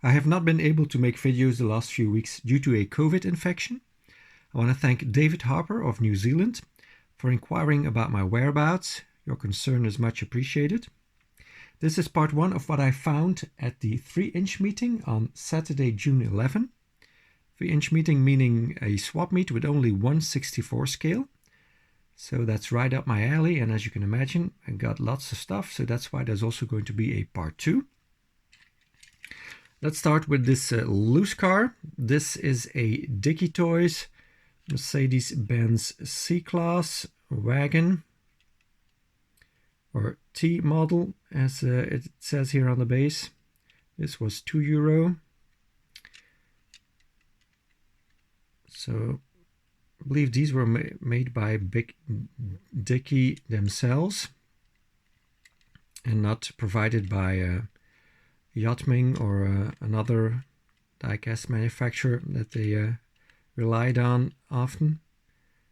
I have not been able to make videos the last few weeks due to a COVID infection. I want to thank David Harper of New Zealand for inquiring about my whereabouts. Your concern is much appreciated. This is part 1 of what I found at the 3-inch meeting on Saturday, June 11. 3-inch meeting meaning a swap meet with only 1/64 scale. So that's right up my alley, and as you can imagine, I got lots of stuff, so that's why there's also going to be a part 2. Let's start with this loose car. This is a Dickie Toys Mercedes-Benz C-Class wagon, or T model, as it says here on the base. This was €2. So I believe these were made by Dickie themselves and not provided by Yatming or another diecast manufacturer that they relied on often.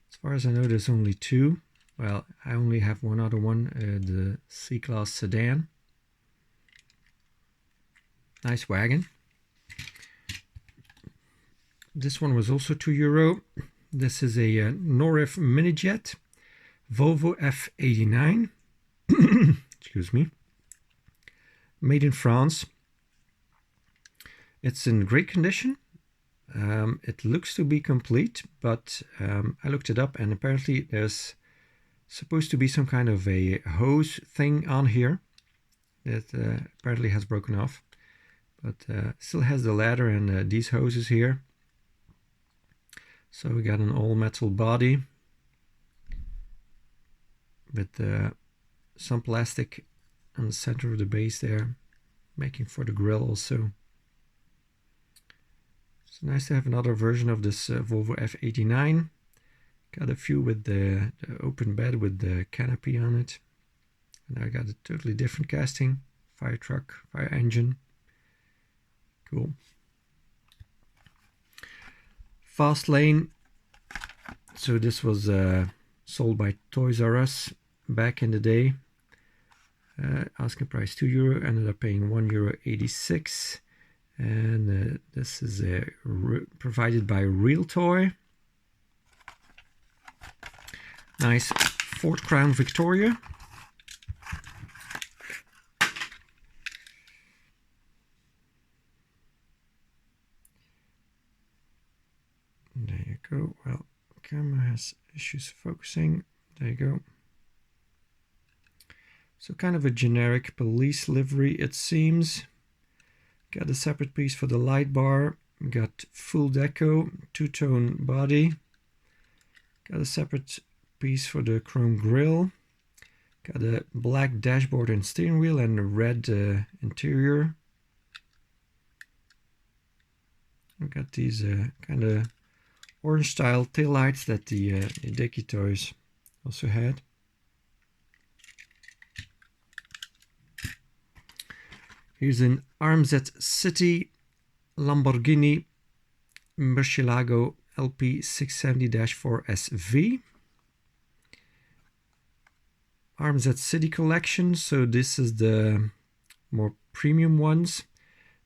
As far as I know, there's only 2. Well, I only have one other one, the C-Class sedan. Nice wagon. This one was also €2. This is a Norev Minijet Volvo F89. Excuse me. Made in France. It's in great condition. It looks to be complete, but I looked it up and apparently there's supposed to be some kind of a hose thing on here that apparently has broken off, but still has the ladder and these hoses here. So we got an all metal body with some plastic on the center of the base there, making for the grille also. It's nice to have another version of this Volvo F89. Got a few with the open bed with the canopy on it. And I got a totally different casting. Fire truck, fire engine. Cool. Fast lane. So this was sold by Toys R Us back in the day. Asking price €2, ended up paying €1.86. And this is provided by Real Toy. Nice Ford Crown Victoria. There you go. Well, camera has issues focusing. There you go. So kind of a generic police livery, it seems. Got a separate piece for the light bar. Got full deco, 2-tone body. Got a separate piece for the chrome grille. Got a black dashboard and steering wheel and a red interior. We got these kind of orange style taillights that the Dickie Toys also had. Here's an RMZ City Lamborghini Murcielago LP670-4 SV. RMZ City collection, so this is the more premium ones.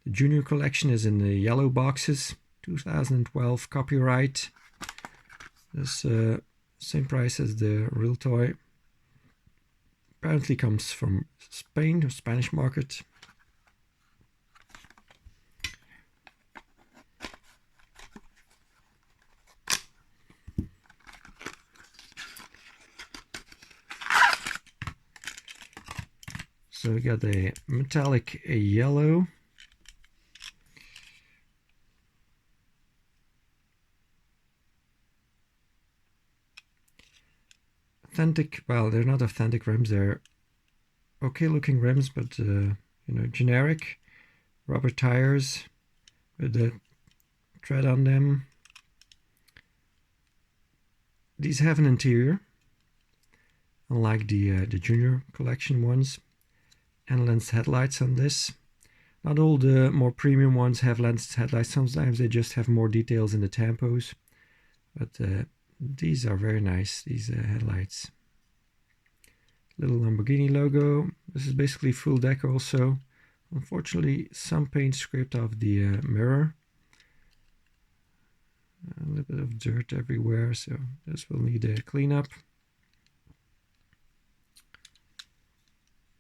The junior collection is in the yellow boxes, 2012 copyright. This same price as the Real Toy. Apparently comes from Spain, or Spanish market. So we got a metallic yellow. Authentic, well, they're not authentic rims, they're okay looking rims, but you know, generic rubber tires with the tread on them. These have an interior, unlike the junior collection ones. And lensed headlights on this. Not all the more premium ones have lensed headlights. Sometimes they just have more details in the tampos. But these are very nice, these headlights. Little Lamborghini logo. This is basically full deck also. Unfortunately, some paint scraped off the mirror. A little bit of dirt everywhere, so this will need a cleanup.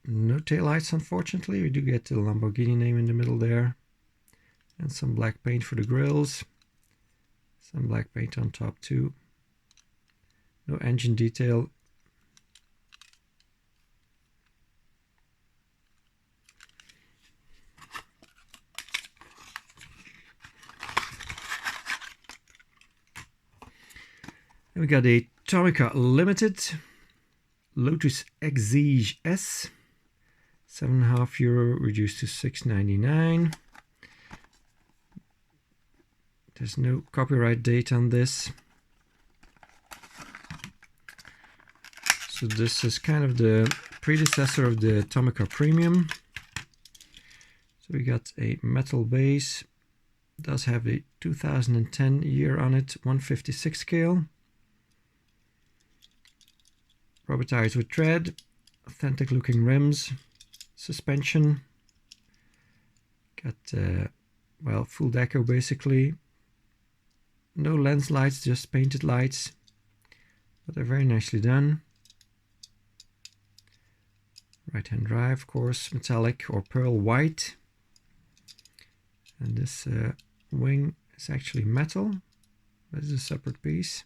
No taillights, unfortunately. We do get the Lamborghini name in the middle there. And some black paint for the grills. Some black paint on top too. No engine detail. And we got a Tomica Limited Lotus Exige S, €7.5 reduced to €6.99. There's no copyright date on this. So this is kind of the predecessor of the Tomica Premium. So we got a metal base. It does have a 2010 year on it, 156 scale. Rubber tires with tread, authentic looking rims, suspension. Got, well, full deco basically. No lens lights, just painted lights. But they're very nicely done. Right hand drive, of course, metallic or pearl white. And this wing is actually metal. This is a separate piece.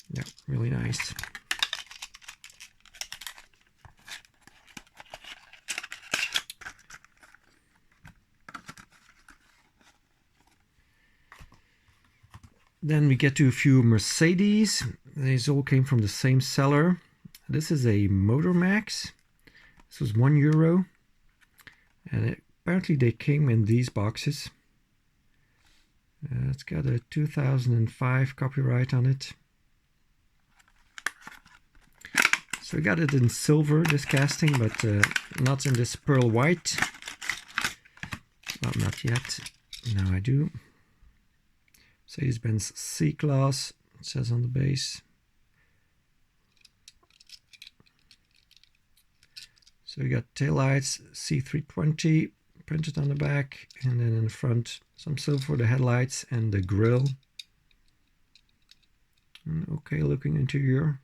Yeah, really nice. Then we get to a few Mercedes. These all came from the same seller. This is a Motormax. This was €1. And apparently they came in these boxes. It's got a 2005 copyright on it. So we got it in silver, this casting, but not in this pearl white. Well, not yet. Now I do. Mercedes-Benz C-Class, it says on the base. So we got taillights, C320 printed on the back, and then in the front some silver for the headlights and the grille. An okay looking interior.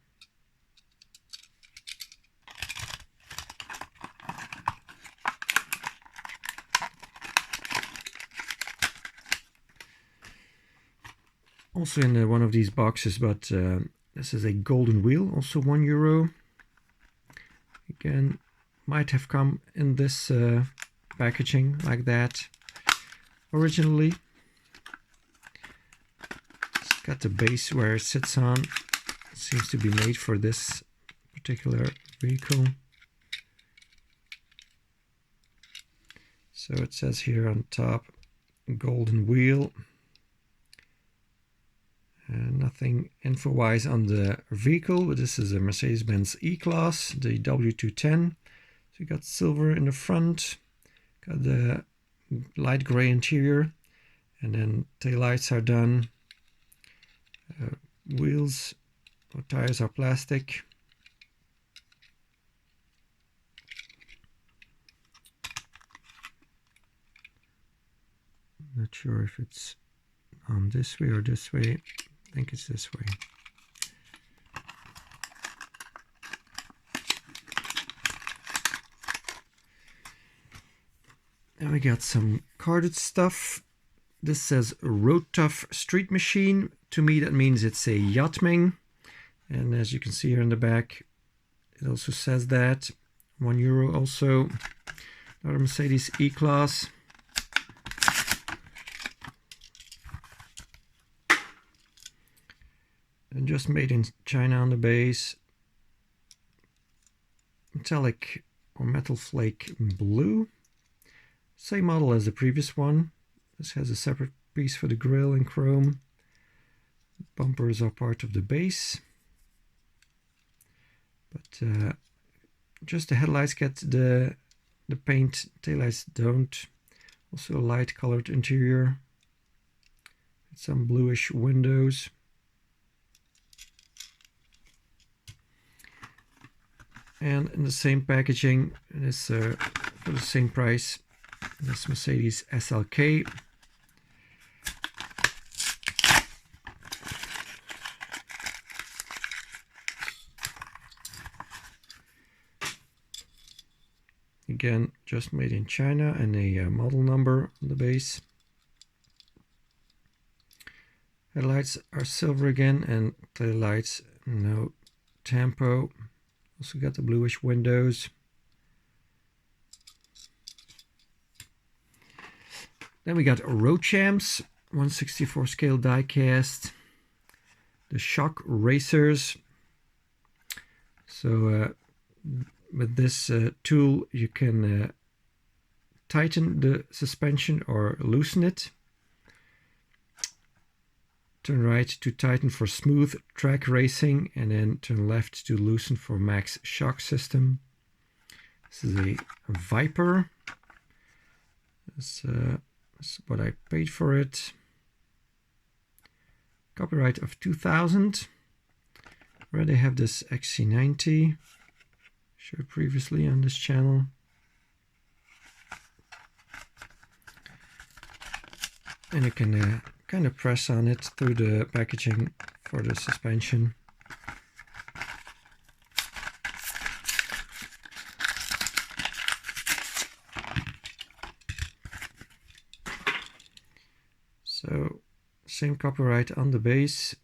Also in one of these boxes, but this is a golden wheel, also €1. Again, might have come in this packaging like that originally. It's got the base where it sits on. It seems to be made for this particular vehicle. So it says here on top, golden wheel. Nothing info-wise on the vehicle, but this is a Mercedes-Benz E-Class, the W210. So you got silver in the front, got the light gray interior, and then taillights are done. Wheels or tires are plastic. Not sure if it's on this way or this way. I think it's this way. And we got some carded stuff. This says Road Tough Street Machine. To me that means it's a Yatming. And as you can see here in the back, it also says that. €1 also. Another Mercedes E-Class. And just made in China on the base. Metallic or metal flake blue. Same model as the previous one. This has a separate piece for the grille in chrome. Bumpers are part of the base. But just the headlights get the paint, taillights don't. Also a light colored interior. Some bluish windows. And in the same packaging, this for the same price, this Mercedes SLK. Again, just made in China, and a model number on the base. Headlights are silver again, and tail lights no tampo. Also got the bluish windows. Then we got road champs, 1/64 scale diecast. The shock racers. So with this tool you can tighten the suspension or loosen it. Turn right to tighten for smooth track racing, and then turn left to loosen for max shock system. This is a Viper. This is what I paid for it. Copyright of 2000. Already have this XC90 showed previously on this channel. And you can kind of press on it through the packaging for the suspension. So same copyright on the base.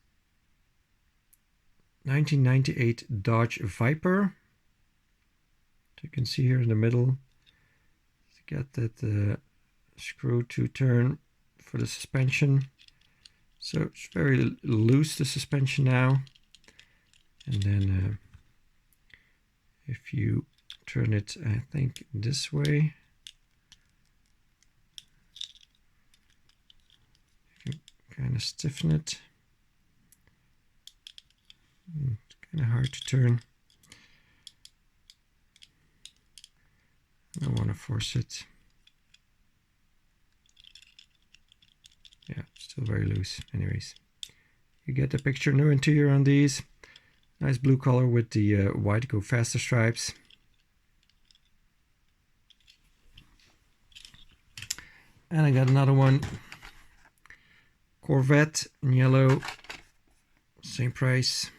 1998 Dodge Viper. So you can see here in the middle, to get that screw to turn for the suspension. So it's very loose, the suspension now. And then if you turn it, I think this way, you can kind of stiffen it. It's kind of hard to turn. I don't want to force it. Yeah, still very loose. Anyways, you get the picture. No interior on these. Nice blue color with the white Go Faster stripes. And I got another one. Corvette in yellow. Same price.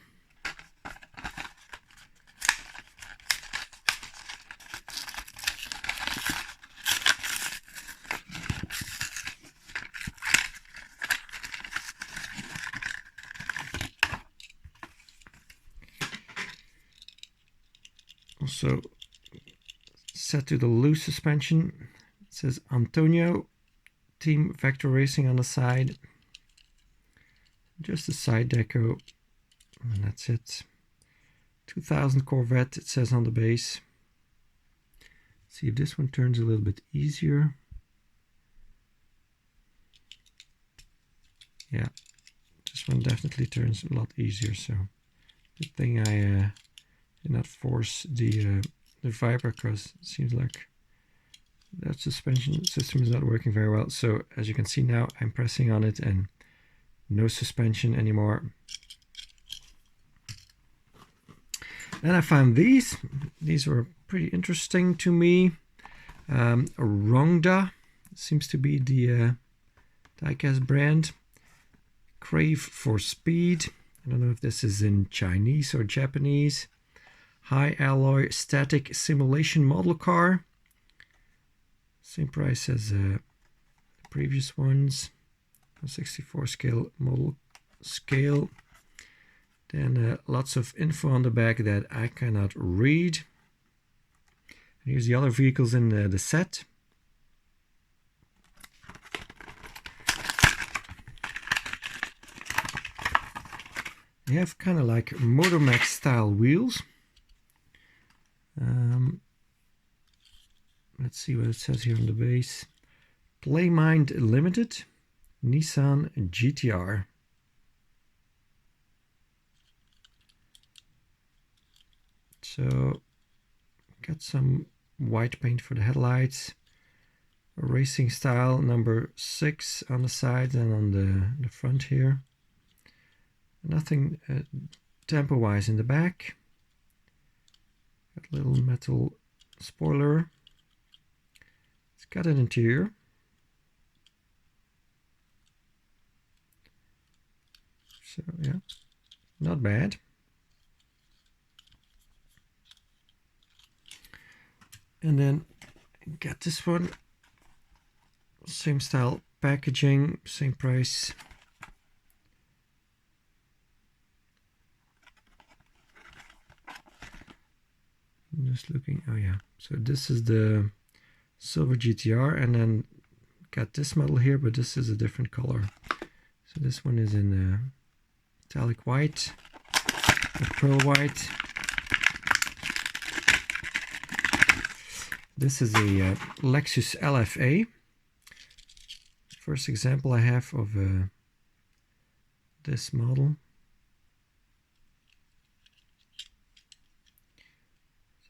Also set to the loose suspension. It says Antonio Team Vector Racing on the side. Just a side deco, and that's it. 2000 Corvette, it says on the base. Let's see if this one turns a little bit easier. Yeah, this one definitely turns a lot easier, so good thing I did not force the Viper, because it seems like that suspension system is not working very well. So as you can see now, I'm pressing on it and no suspension anymore. Then I found these. These were pretty interesting to me. Wrongda seems to be the diecast brand. Crave for Speed. I don't know if this is in Chinese or Japanese. High alloy static simulation model car. Same price as the previous ones. 64 scale model scale. Then lots of info on the back that I cannot read. And here's the other vehicles in the set. They have kind of like Motormax style wheels. Let's see what it says here on the base. Playmind Limited, Nissan GTR. So, got some white paint for the headlights. A racing style number 6 on the side and on the front here. Nothing tempo-wise in the back. Got a little metal spoiler. It's got an interior. So yeah, not bad. And then got this one, same style packaging, same price. I'm just looking, oh yeah, so this is the silver GTR, and then got this model here, but this is a different color. So this one is in metallic white, pearl white. This is a Lexus LFA. First example I have of this model.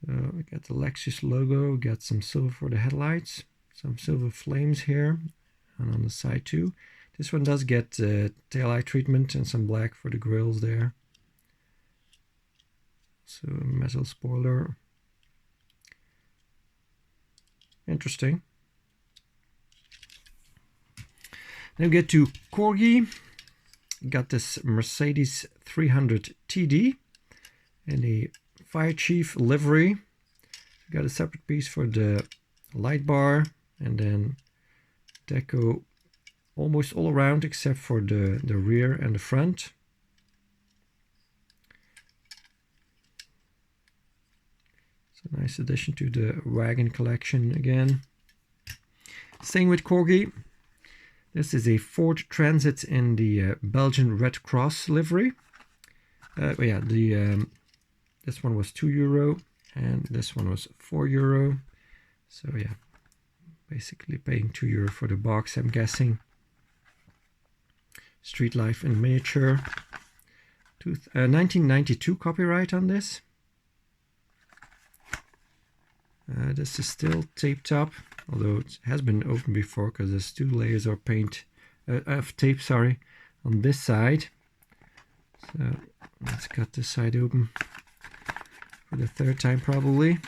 So we got the Lexus logo, got some silver for the headlights, some silver flames here, and on the side too. This one does get taillight treatment and some black for the grills there. So a metal spoiler. Interesting. Then we get to Corgi. Got this Mercedes 300 TD and a Fire Chief livery. Got a separate piece for the light bar, and then deco almost all around except for the rear and the front. It's a nice addition to the wagon collection again. Staying with Corgi, this is a Ford Transit in the Belgian Red Cross livery. Yeah, this one was €2 and this one was €4. So yeah, basically paying €2 for the box, I'm guessing. Street Life in miniature. 1992 copyright on this. This is still taped up, although it has been opened before because there's 2 layers of paint, of tape, sorry, on this side. So let's cut this side open for the 3rd time probably.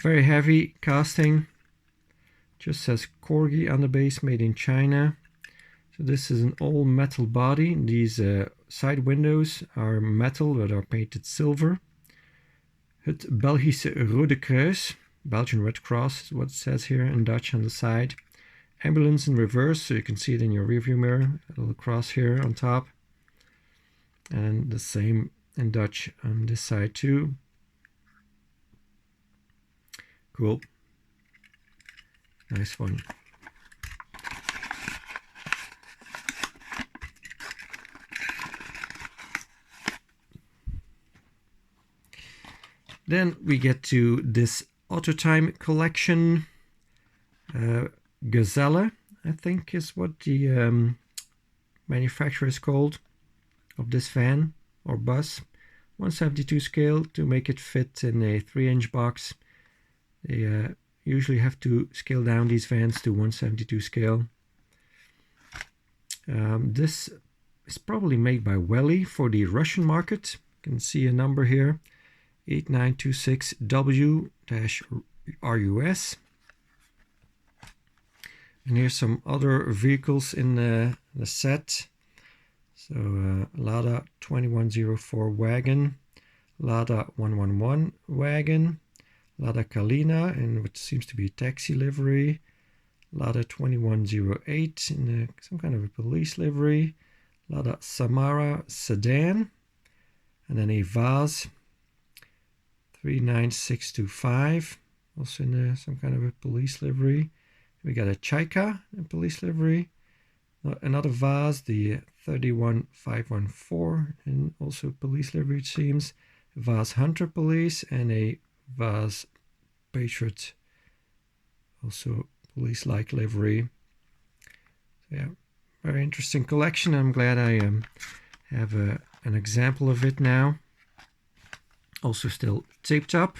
Very heavy casting. Just says Corgi on the base, made in China. So this is an all metal body. These side windows are metal but are painted silver. Het Belgische Rode Kruis, Belgian Red Cross is what it says here in Dutch on the side. Ambulance in reverse, so you can see it in your rearview mirror. A little cross here on top. And the same in Dutch on this side too. Cool. Nice one. Then we get to this Autotime collection. Gazelle, I think is what the manufacturer is called, of this van or bus. 172 scale to make it fit in a 3-inch box. They usually have to scale down these vans to 172 scale. This is probably made by Welly for the Russian market. You can see a number here, 8926W-RUS. And here's some other vehicles in the set. So Lada 2104 wagon, Lada 111 wagon, Lada Kalina in what seems to be a taxi livery, Lada 2108 in some kind of a police livery, Lada Samara sedan, and then a Vaz 39625, also in some kind of a police livery. We got a Chaika in police livery, another Vaz, the 31514, and also police livery it seems, Vaz Hunter Police, and a Vaz Patriot, also police-like livery. So yeah, very interesting collection. I'm glad I have an example of it now. Also still taped up.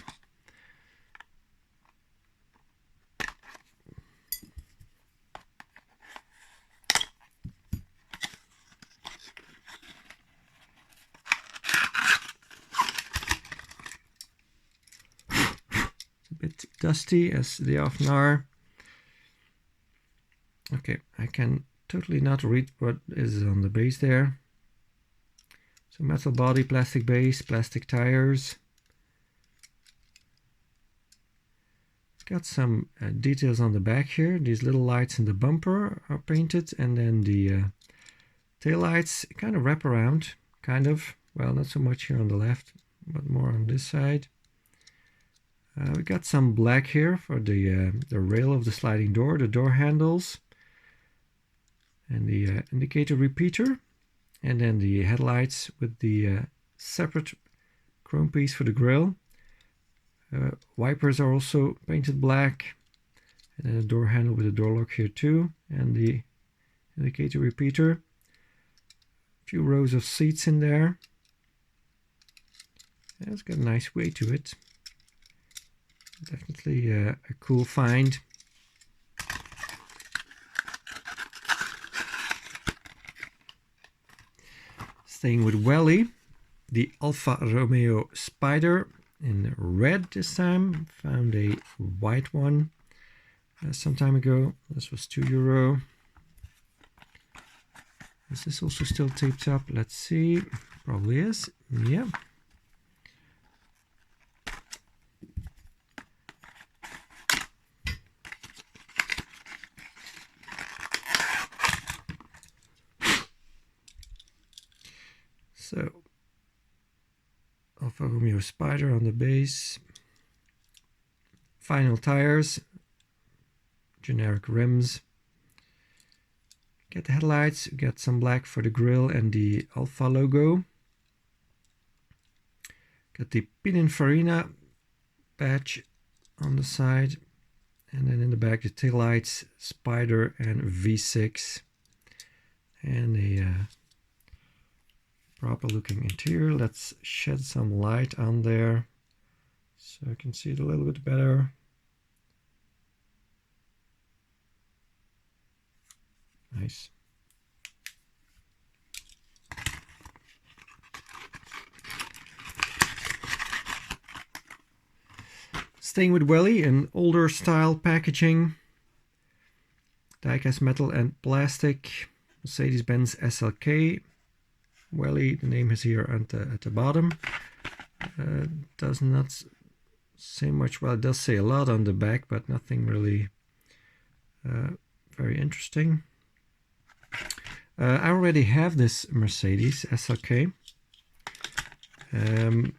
dusty as they often are. Okay, I can totally not read what is on the base there. So metal body, plastic base, plastic tires. It's got some details on the back here. These little lights in the bumper are painted, and then the tail lights kind of wrap around, kind of. Well, not so much here on the left, but more on this side. We got some black here for the rail of the sliding door, the door handles, and the indicator repeater, and then the headlights with the separate chrome piece for the grille. Wipers are also painted black, and then a door handle with a door lock here too, and the indicator repeater. A few rows of seats in there. Yeah, it's got a nice weight to it. Definitely a cool find. Staying with Welly, the Alfa Romeo Spider in red this time. Found a white one some time ago. This was €2. Is this also still taped up? Let's see. Probably is. Yeah. So, Alfa Romeo Spider on the base, final tires, generic rims. Get the headlights, get some black for the grille and the Alfa logo. Got the Pininfarina badge on the side, and then in the back the tail lights, Spider and V6, and a proper looking interior. Let's shed some light on there so I can see it a little bit better. Nice. Staying with Welly, an older style packaging. Diecast metal and plastic. Mercedes-Benz SLK. Welly, the name is here at the bottom. Does not say much. Well, it does say a lot on the back, but nothing really very interesting. I already have this Mercedes SLK. And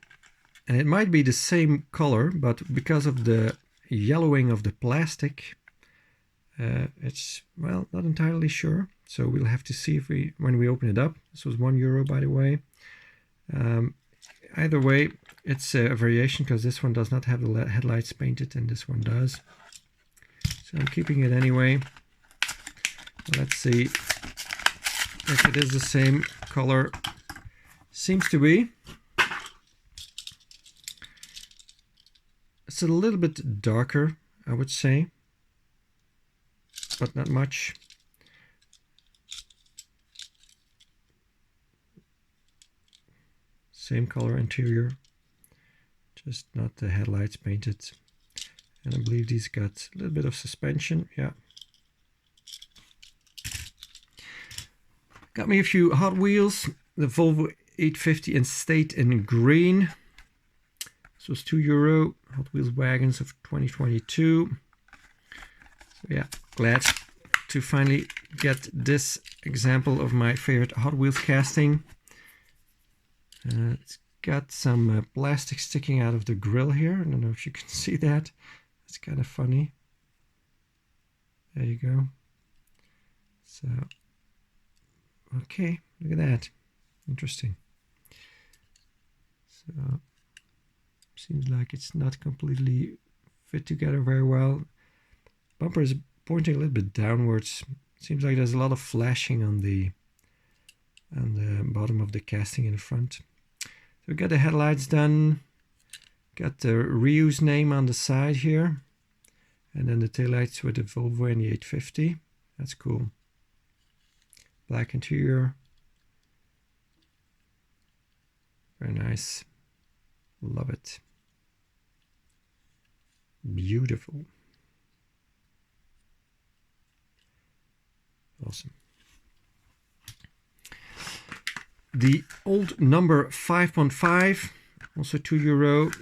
it might be the same color, but because of the yellowing of the plastic, it's, well, not entirely sure. So we'll have to see if when we open it up. This was €1, by the way. Either way, it's a variation because this one does not have the headlights painted and this one does. So I'm keeping it anyway. Let's see if it is the same color. Seems to be. It's a little bit darker, I would say, but not much. Same color interior, just not the headlights painted. And I believe these got a little bit of suspension, yeah. Got me a few Hot Wheels, the Volvo 850 Estate in green. This was €2, Hot Wheels wagons of 2022. So yeah, glad to finally get this example of my favorite Hot Wheels casting. It's got some plastic sticking out of the grill here. I don't know if you can see that. It's kind of funny. There you go. So, okay, look at that. Interesting. So, seems like it's not completely fit together very well. Bumper is pointing a little bit downwards. Seems like there's a lot of flashing on the bottom of the casting in the front. So we got the headlights done, got the reuse name on the side here, and then the taillights with the Volvo and the 850. That's cool. Black interior. Very nice. Love it. Beautiful. Awesome. The old number 5.5, also €2,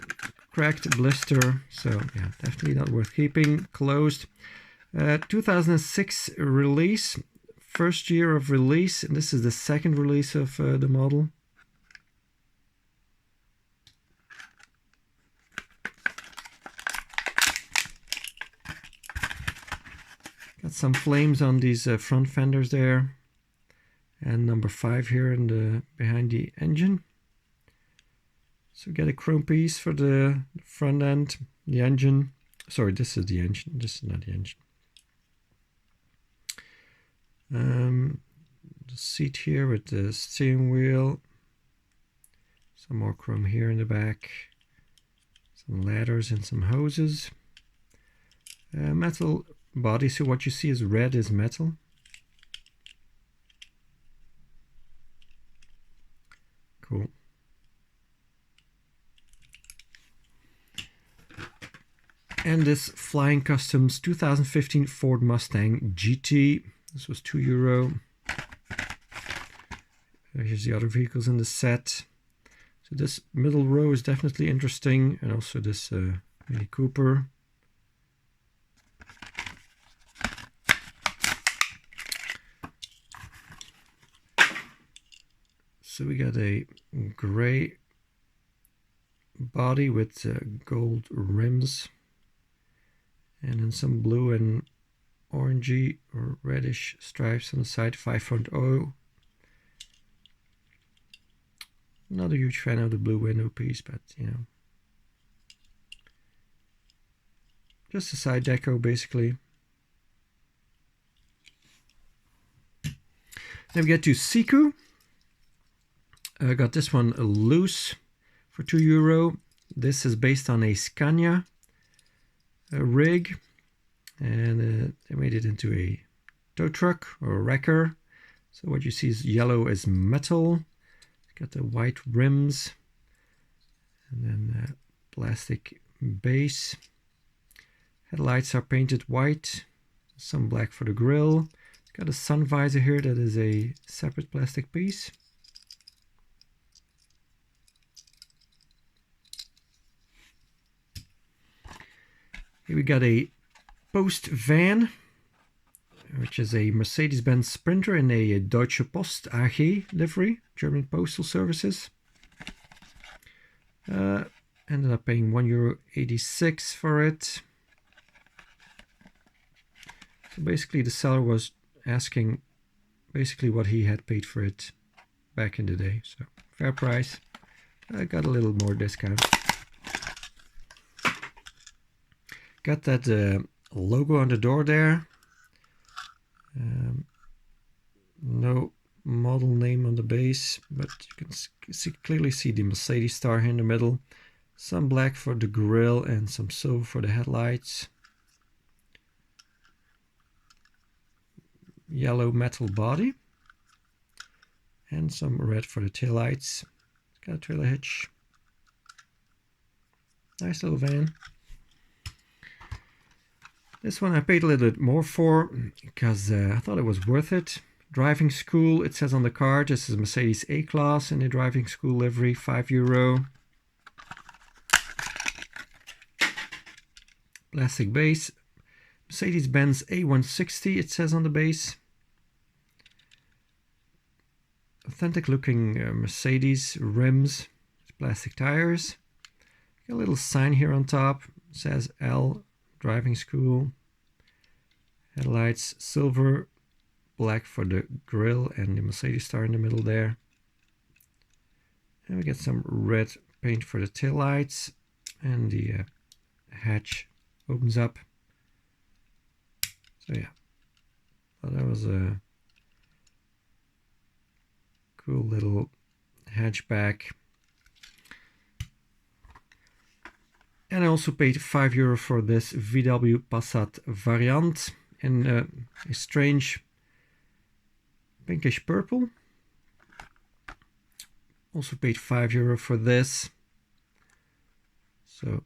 cracked blister, so yeah, definitely not worth keeping. Closed. 2006 release, first year of release, and this is the second release of the model. Got some flames on these front fenders there. And number 5 here in the behind the engine. So we get a chrome piece for the front end, the engine. Sorry, this is the engine. This is not the engine. The seat here with the steering wheel. Some more chrome here in the back. Some ladders and some hoses. Metal body. So what you see is red is metal. Cool. And this Flying Customs 2015 Ford Mustang GT. This was €2. Here's the other vehicles in the set. So this middle row is definitely interesting, and also this Mini Cooper. So we got a gray body with gold rims, and then some blue and orangey or reddish stripes on the side. 5.0. Not a huge fan of the blue window piece, but you know, just a side deco basically. Then we get to Siku. I got this one loose for €2. This is based on a Scania rig, and they made it into a tow truck or a wrecker. So what you see is yellow is metal. Got the white rims, and then plastic base. Headlights are painted white, some black for the grille. Got a sun visor here that is a separate plastic piece. Here we got a post van, which is a Mercedes-Benz Sprinter in a Deutsche Post AG livery, German Postal Services. Ended up paying €1.86 for it. So basically the seller was asking basically what he had paid for it back in the day. So fair price. I got a little more discount. Got that logo on the door there. No model name on the base, but you can clearly see the Mercedes star here in the middle. Some black for the grille and some silver for the headlights. Yellow metal body. And some red for the taillights. It's got a trailer hitch. Nice little van. This one I paid a little bit more for because I thought it was worth it. Driving school, it says on the card, this is Mercedes A-Class in a driving school livery, €5. Plastic base. Mercedes-Benz A160, it says on the base. Authentic looking Mercedes rims, plastic tires. Got a little sign here on top, it says L. Driving school. Headlights silver, black for the grille and the Mercedes star in the middle there. And we get some red paint for the taillights, and the hatch opens up. So yeah, well, that was a cool little hatchback. And I also paid €5 for this VW Passat variant in a strange pinkish purple. Also paid €5 for this. So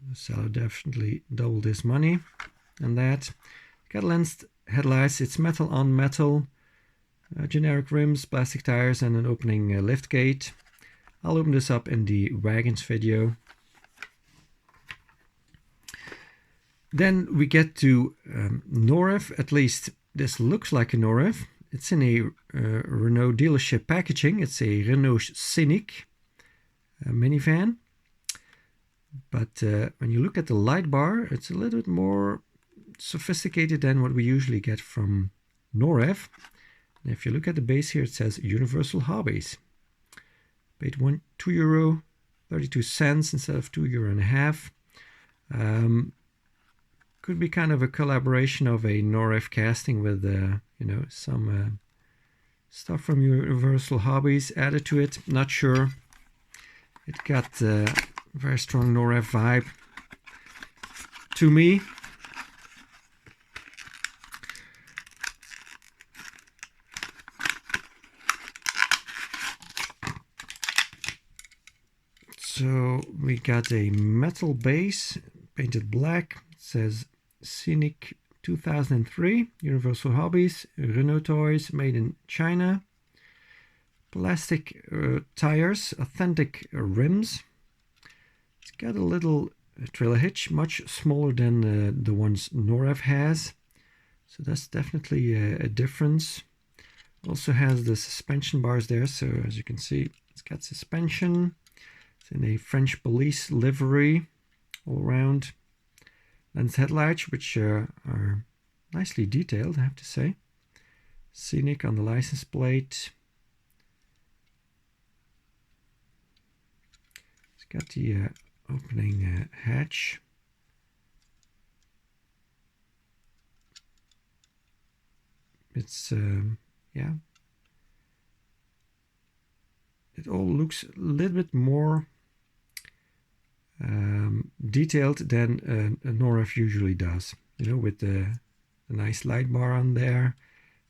The seller definitely doubled his money and that. Got lensed headlights, it's metal on metal, generic rims, plastic tires and an opening lift gate. I'll open this up in the wagons video. Then we get to Norev, at least this looks like a Norev. It's in a Renault dealership packaging. It's a Renault Scenic minivan. But when you look at the light bar, it's a little bit more sophisticated than what we usually get from Norev. And if you look at the base here, it says Universal Hobbies. Paid €2.32 instead of €2.50. Could be kind of a collaboration of a Norev casting with, some stuff from Universal Hobbies added to it. Not sure. It got a very strong Norev vibe to me. So we got a metal base painted black. It says Scenic 2003, Universal Hobbies, Renault toys made in China, plastic tires, authentic rims. It's got a little trailer hitch, much smaller than the ones Norev has, so that's definitely a difference. Also has the suspension bars there, so as you can see, it's got suspension. It's in a French police livery all around. Lens headlights, which are nicely detailed, I have to say. Scenic on the license plate. It's got the opening hatch. It's, yeah. It all looks a little bit more detailed than a Norev usually does, with the nice light bar on there,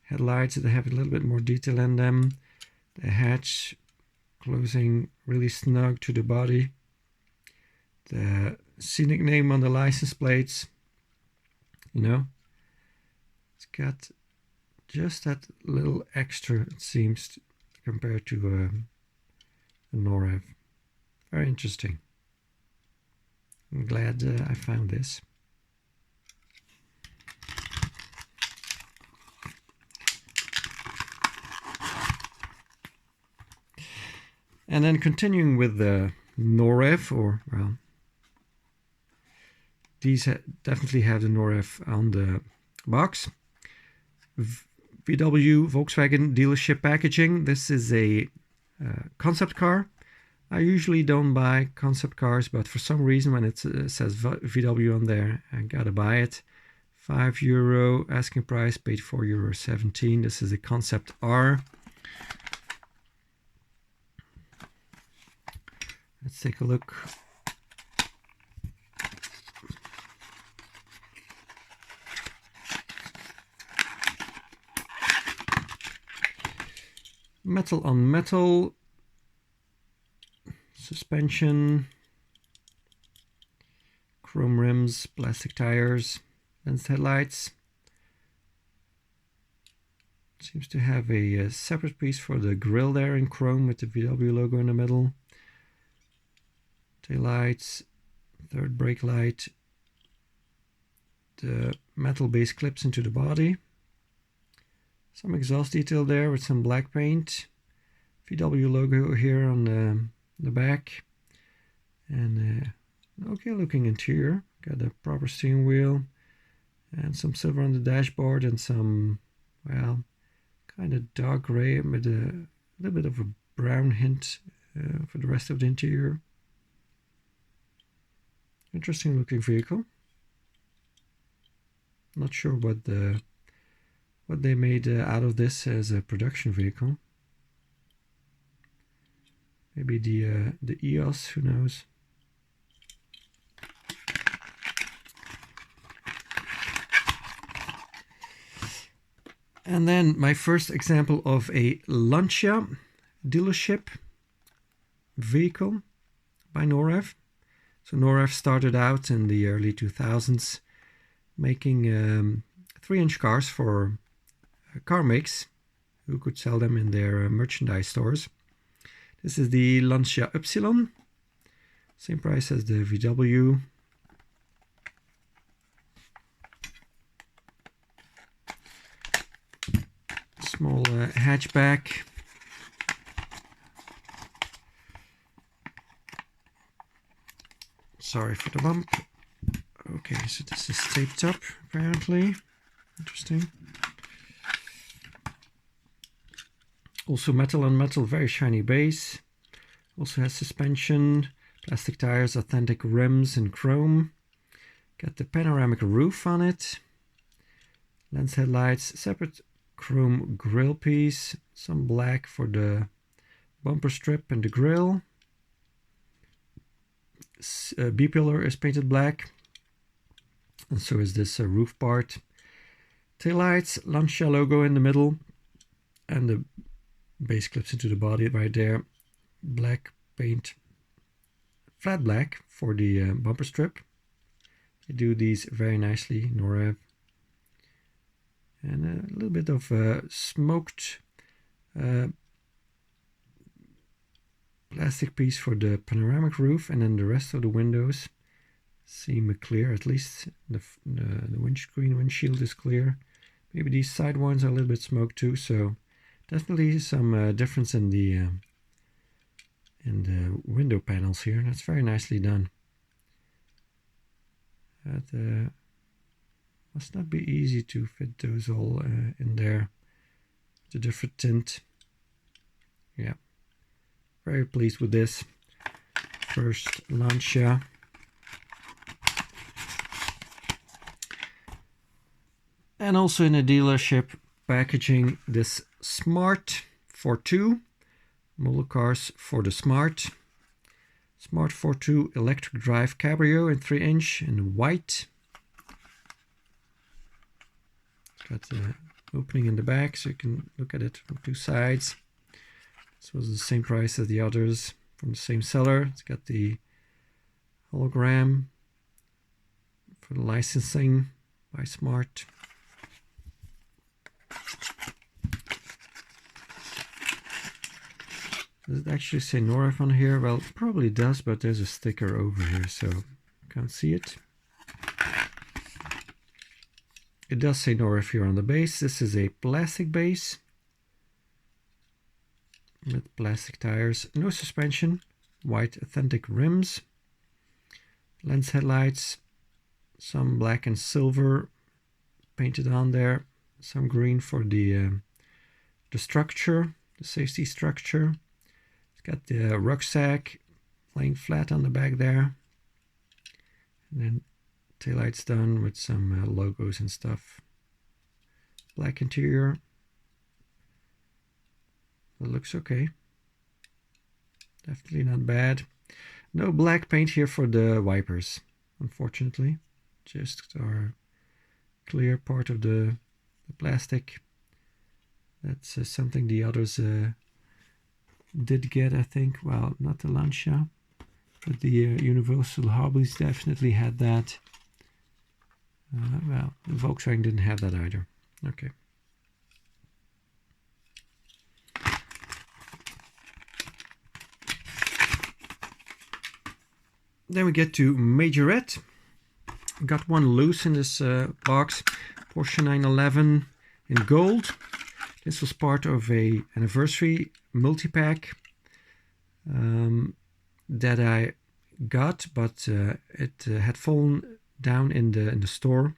headlights that have a little bit more detail in them, the hatch closing really snug to the body, the Scenic name on the license plates, it's got just that little extra, it seems, compared to a Norev. Very interesting. I'm glad I found this. And then continuing with the Norev, or well, these definitely have the Norev on the box. VW Volkswagen dealership packaging. This is a concept car. I usually don't buy concept cars, but for some reason when it says VW on there, I gotta buy it. €5 asking price, paid €4.17. This is a Concept R. Let's take a look. Metal on metal. Suspension, chrome rims, plastic tires, lens headlights. Seems to have a separate piece for the grille there in chrome with the VW logo in the middle. Tail lights, third brake light. The metal base clips into the body. Some exhaust detail there with some black paint. VW logo here on the back, and okay looking interior. Got a proper steering wheel and some silver on the dashboard and some, well, kind of dark gray with a little bit of a brown hint for the rest of the interior. Interesting looking vehicle. Not sure what they made out of this as a production vehicle. Maybe the EOS, who knows? And then my first example of a Lancia dealership vehicle by Norev. So Norev started out in the early 2000s making 3-inch cars for car makes who could sell them in their merchandise stores. This is the Lancia Ypsilon, same price as the VW. Small hatchback. Sorry for the bump. Okay, so this is taped up apparently. Interesting. Also metal on metal, very shiny base. Also has suspension, plastic tires, authentic rims in chrome. Got the panoramic roof on it. Lens headlights, separate chrome grille piece, some black for the bumper strip and the grille. B-pillar is painted black, and so is this roof part. Taillights, Lancia logo in the middle, and the base clips into the body right there. Black paint, flat black for the bumper strip. They do these very nicely, Norev. And a little bit of smoked plastic piece for the panoramic roof, and then the rest of the windows seem clear. At least the windshield is clear. Maybe these side ones are a little bit smoked too. So definitely some difference in the window panels here. That's very nicely done. That must not be easy to fit those all in there. The different tint. Yeah. Very pleased with this first Lancia. And also in a dealership packaging, this Smart 4.2 model cars for the Smart 4.2 electric drive cabrio in 3-inch in white. It's got the opening in the back so you can look at it from two sides. This was the same price as the others from the same seller. It's got the hologram for the licensing by Smart. Does it actually say Norev on here? Well, it probably does, but there's a sticker over here, so can't see it. It does say Norev here on the base. This is a plastic base with plastic tires, no suspension, white authentic rims, lens headlights, some black and silver painted on there, some green for the structure, the safety structure. It's got the rucksack laying flat on the back there, and then taillights done with some logos and stuff. Black interior. It looks okay. Definitely not bad. No black paint here for the wipers, unfortunately. Just our clear part of the plastic. That's something the others did get, I think. Well, not the Lancia, but the Universal Hobbies definitely had that. Well, the Volkswagen didn't have that either. Okay. Then we get to Majorette. Got one loose in this box. Porsche 911 in gold. This was part of a anniversary multi-pack that I got, but it had fallen down in the store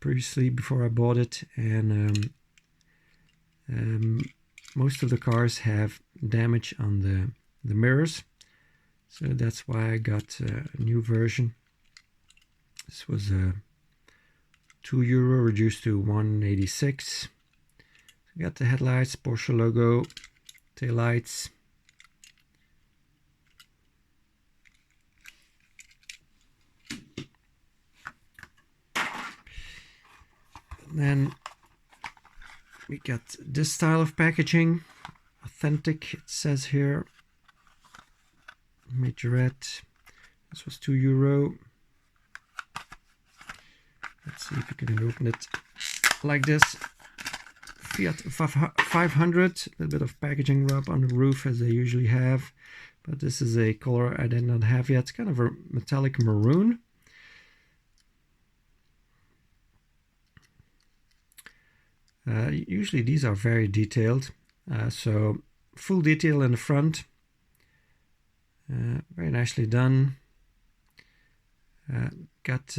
previously before I bought it, and most of the cars have damage on the mirrors. So that's why I got a new version. This was €2 reduced to 186. So got the headlights, Porsche logo, taillights. And then we got this style of packaging, authentic, it says here. Majorette. This was €2. Let's see if we can open it like this. Fiat 500, a little bit of packaging rub on the roof as they usually have, but this is a color I did not have yet. It's kind of a metallic maroon. Usually these are very detailed, so full detail in the front, very nicely done. Got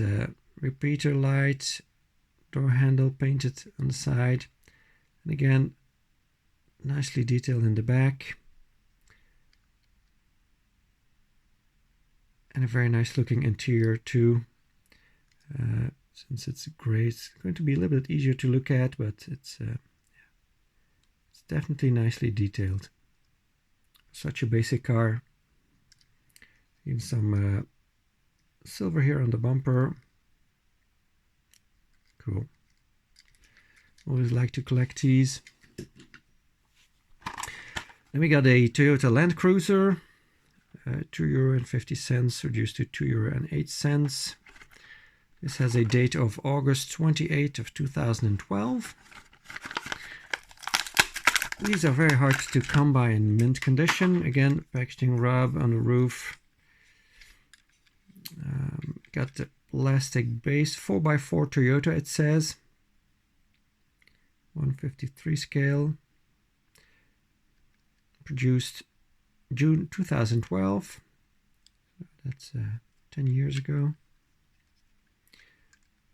repeater light, door handle painted on the side, and again nicely detailed in the back, and a very nice looking interior too. Since it's grey, it's going to be a little bit easier to look at, but it's definitely nicely detailed. Such a basic car. Even some silver here on the bumper. Cool. Always like to collect these. Then we got a Toyota Land Cruiser, €2.50 reduced to €2.08. This has a date of August 28th of 2012. These are very hard to come by in mint condition. Again, packaging rub on the roof. Got the plastic base, 4x4 Toyota it says. 153 scale. Produced June 2012. That's 10 years ago.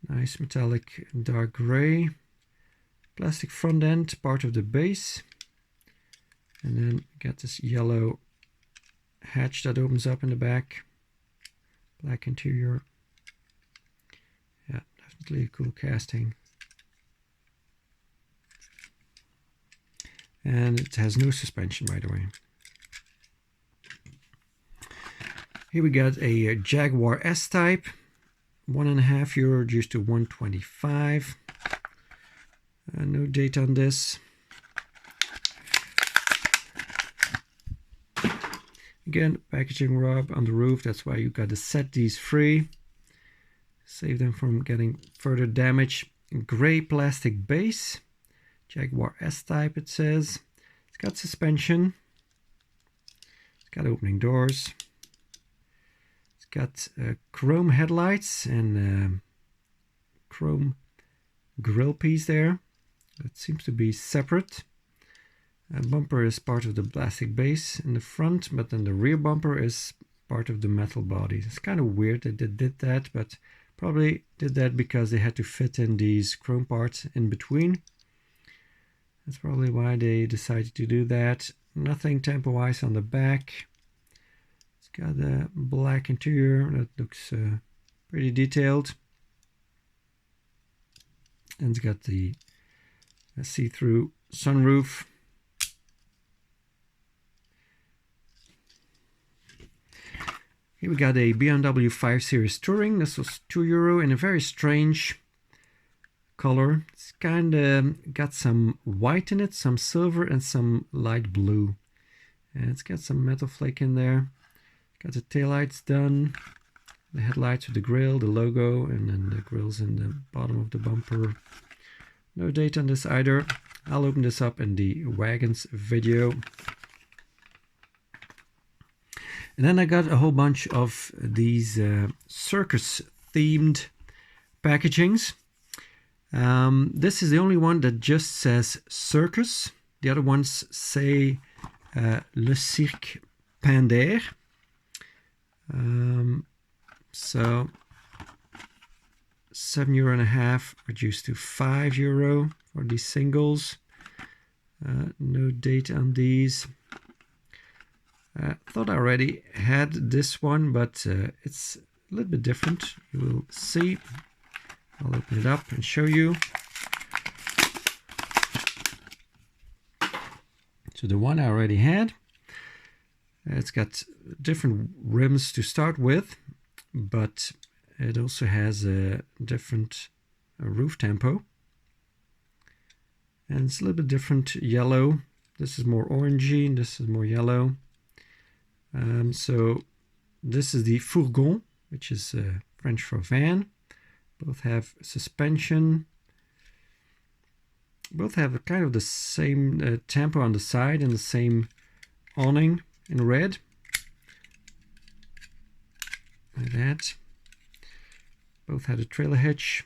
Nice metallic dark gray. Plastic front end, part of the base. And then got this yellow hatch that opens up in the back. Black interior. Yeah, definitely a cool casting. And it has no suspension, by the way. Here we got a Jaguar S-Type. €1.50 reduced to 125. No date on this. Again, packaging rub on the roof. That's why you got to set these free. Save them from getting further damage. Gray plastic base. Jaguar S-Type it says. It's got suspension. It's got opening doors. Got chrome headlights and chrome grille piece there. That seems to be separate. Bumper is part of the plastic base in the front, but then the rear bumper is part of the metal body. It's kind of weird that they did that, but probably did that because they had to fit in these chrome parts in between. That's probably why they decided to do that. Nothing tempo-wise on the back. Got a black interior that looks pretty detailed, and it's got the see-through sunroof. Here we got a BMW 5 Series Touring. This was €2 in a very strange color. It's kind of got some white in it, some silver, and some light blue, and it's got some metal flake in there. Got the taillights done, the headlights with the grille, the logo, and then the grills in the bottom of the bumper. No date on this either. I'll open this up in the wagons video. And then I got a whole bunch of these circus themed packagings. This is the only one that just says circus. The other ones say Le Cirque Pandaire. So €7.50 reduced to €5 for these singles. No date on these. Thought I already had this one, but it's a little bit different. You will see. I'll open it up and show you. So the one I already had. It's got different rims to start with, but it also has a different roof tempo. And it's a little bit different yellow. This is more orangey and this is more yellow. So This is the fourgon, which is French for van. Both have suspension. Both have kind of the same tempo on the side and the same awning in red. Like that. Both had a trailer hitch.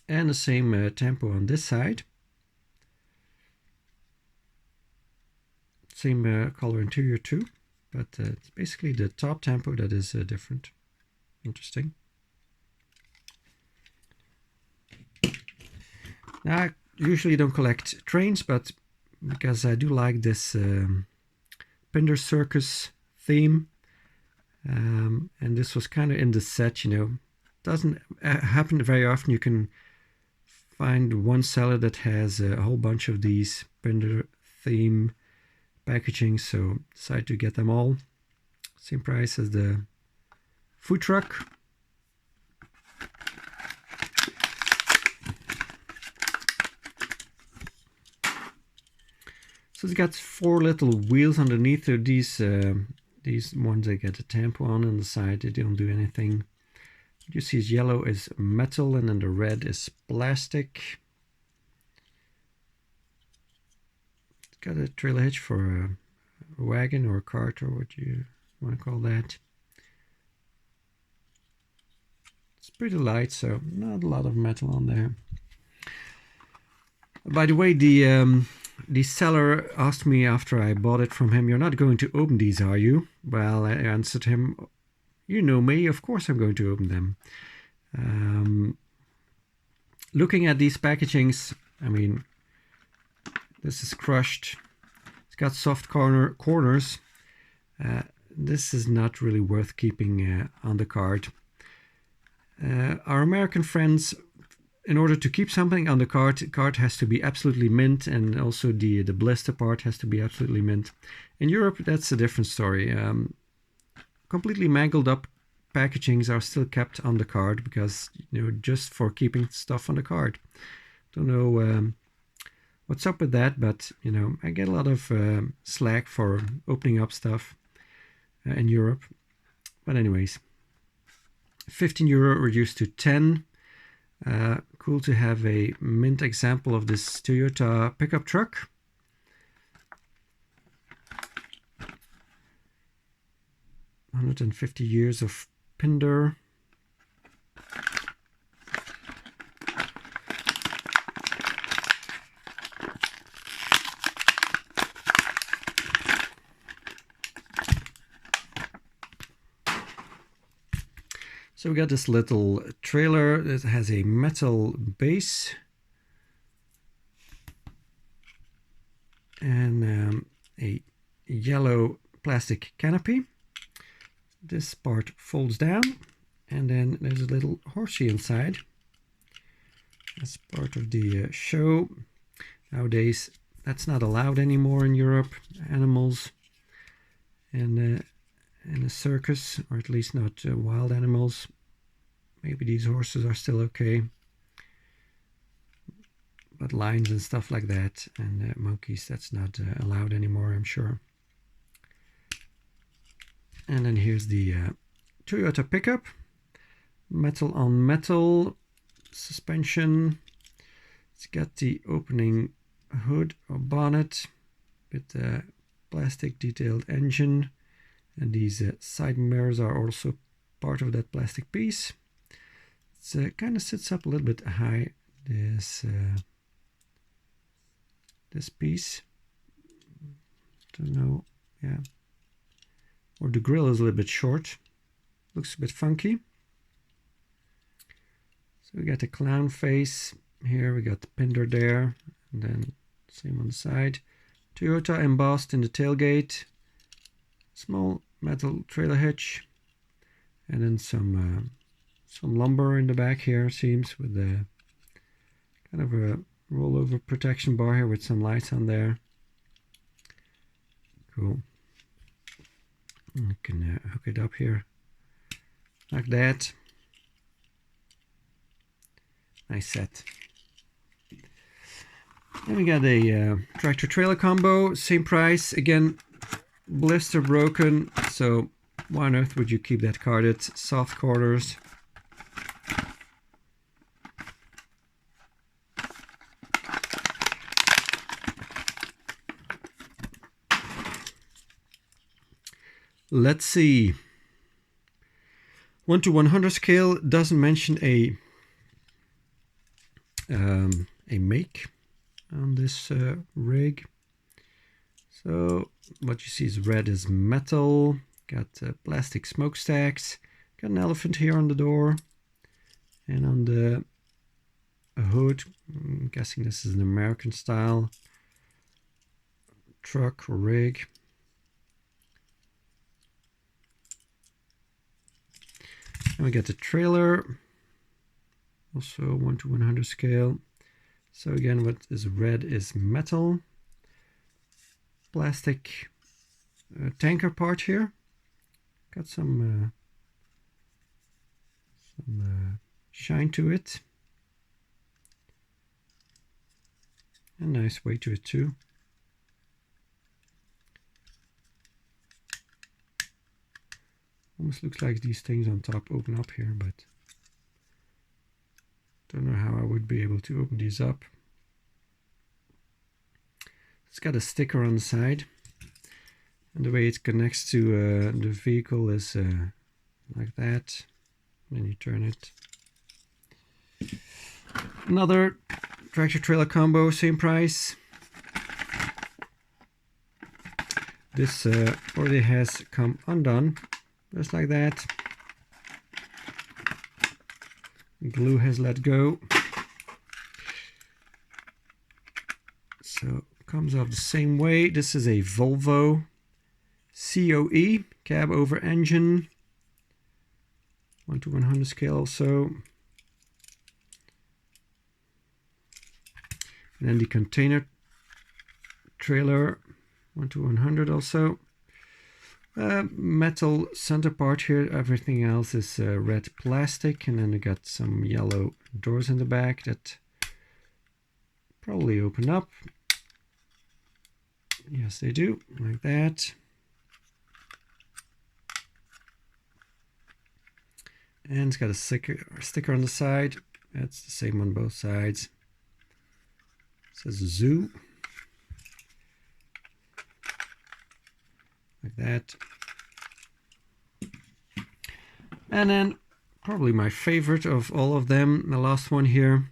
And the same tempo on this side. Same color interior too, but it's basically the top tempo that is different. Interesting. Now, I usually don't collect trains, but because I do like this Pinder Circus theme, and this was kind of in the set, you know. Doesn't happen very often. You can find one seller that has a whole bunch of these Pinder theme packaging, so decided to get them all. Same price as the food truck. So it's got 4 little wheels underneath. So these ones they get a tempo on the side. They don't do anything. What you see is yellow is metal, and then the red is plastic. It's got a trailer hitch for a wagon or a cart, or what you want to call that. It's pretty light, so not a lot of metal on there. By the way, the seller asked me after I bought it from him, "You're not going to open these, are you?" Well, I answered him, "You know me, of course I'm going to open them." Looking at these packagings, I mean, this is crushed. It's got soft corners. This is not really worth keeping on the cart. Our American friends, in order to keep something on the cart has to be absolutely mint, and also the blister part has to be absolutely mint. In Europe, that's a different story. Completely mangled up packagings are still kept on the cart because, you know, just for keeping stuff on the cart. Don't know what's up with that, but, you know, I get a lot of slack for opening up stuff in Europe. But anyways, €15 reduced to 10. Cool to have a mint example of this Toyota pickup truck. $150 years of Pinder. So we got this little trailer that has a metal base and a yellow plastic canopy. This part folds down, and then there's a little horsey inside. That's part of the show. Nowadays, that's not allowed anymore in Europe. Animals and in a circus, or at least not wild animals. Maybe these horses are still okay, but lions and stuff like that, and monkeys, that's not allowed anymore, I'm sure. And then here's the Toyota pickup, metal on metal suspension. It's got the opening hood or bonnet with the plastic detailed engine. And these side mirrors are also part of that plastic piece. It kind of sits up a little bit high, this piece. Don't know, yeah. Or the grill is a little bit short. Looks a bit funky. So we got the clown face here. We got the Pinder there. And then same on the side. Toyota embossed in the tailgate. Small metal trailer hitch, and then some lumber in the back here, seems, with a kind of a rollover protection bar here with some lights on there. Cool. You can hook it up here like that. Nice set. Then we got a tractor trailer combo, same price again. Blister broken, So why on earth would you keep that carded? Soft corners. Let's see. 1 to 100 scale doesn't mention a make on this rig. So what you see is red is metal. Got plastic smokestacks. Got an elephant here on the door, and on the hood. I'm guessing this is an American style truck or rig. And we get the trailer, also 1 to 100 scale. So again, what is red is metal. Plastic tanker part here. Got some shine to it. A nice weight to it too. Almost looks like these things on top open up here, but don't know how I would be able to open these up. It's got a sticker on the side, and the way it connects to the vehicle is like that. Then you turn it. Another tractor trailer combo, same price. This already has come undone. Just like that. The glue has let go. So it comes off the same way. This is a Volvo COE, cab over engine. 1 to 100 scale also. And then the container trailer, 1 to 100 also. Metal center part here, everything else is red plastic, and then we got some yellow doors in the back that probably open up. Yes, they do, like that. And it's got a sticker on the side. That's the same on both sides. It says Zoo. Like that. And then probably my favorite of all of them, the last one here.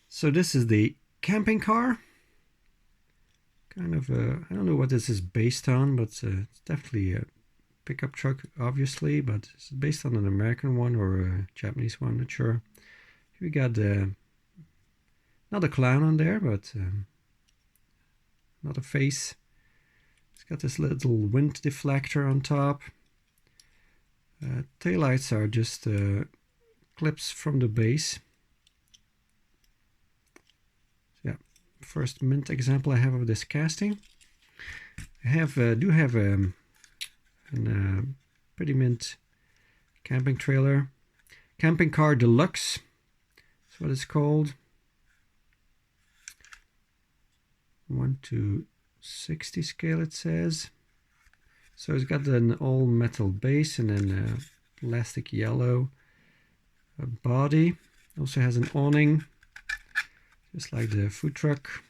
So this is the camping car. Kind of I don't know what this is based on, but it's definitely a pickup truck, obviously, but it's based on an American one or a Japanese one, not sure. Here we got not a clown on there, but not a face. It's got this little wind deflector on top. Taillights are just clips from the base. First mint example I have of this casting. I do have a pretty mint camping trailer, camping car deluxe. That's what it's called. 1 to 60 scale it says. So it's got an all metal base and then a plastic yellow body. Also has an awning, just like the food truck.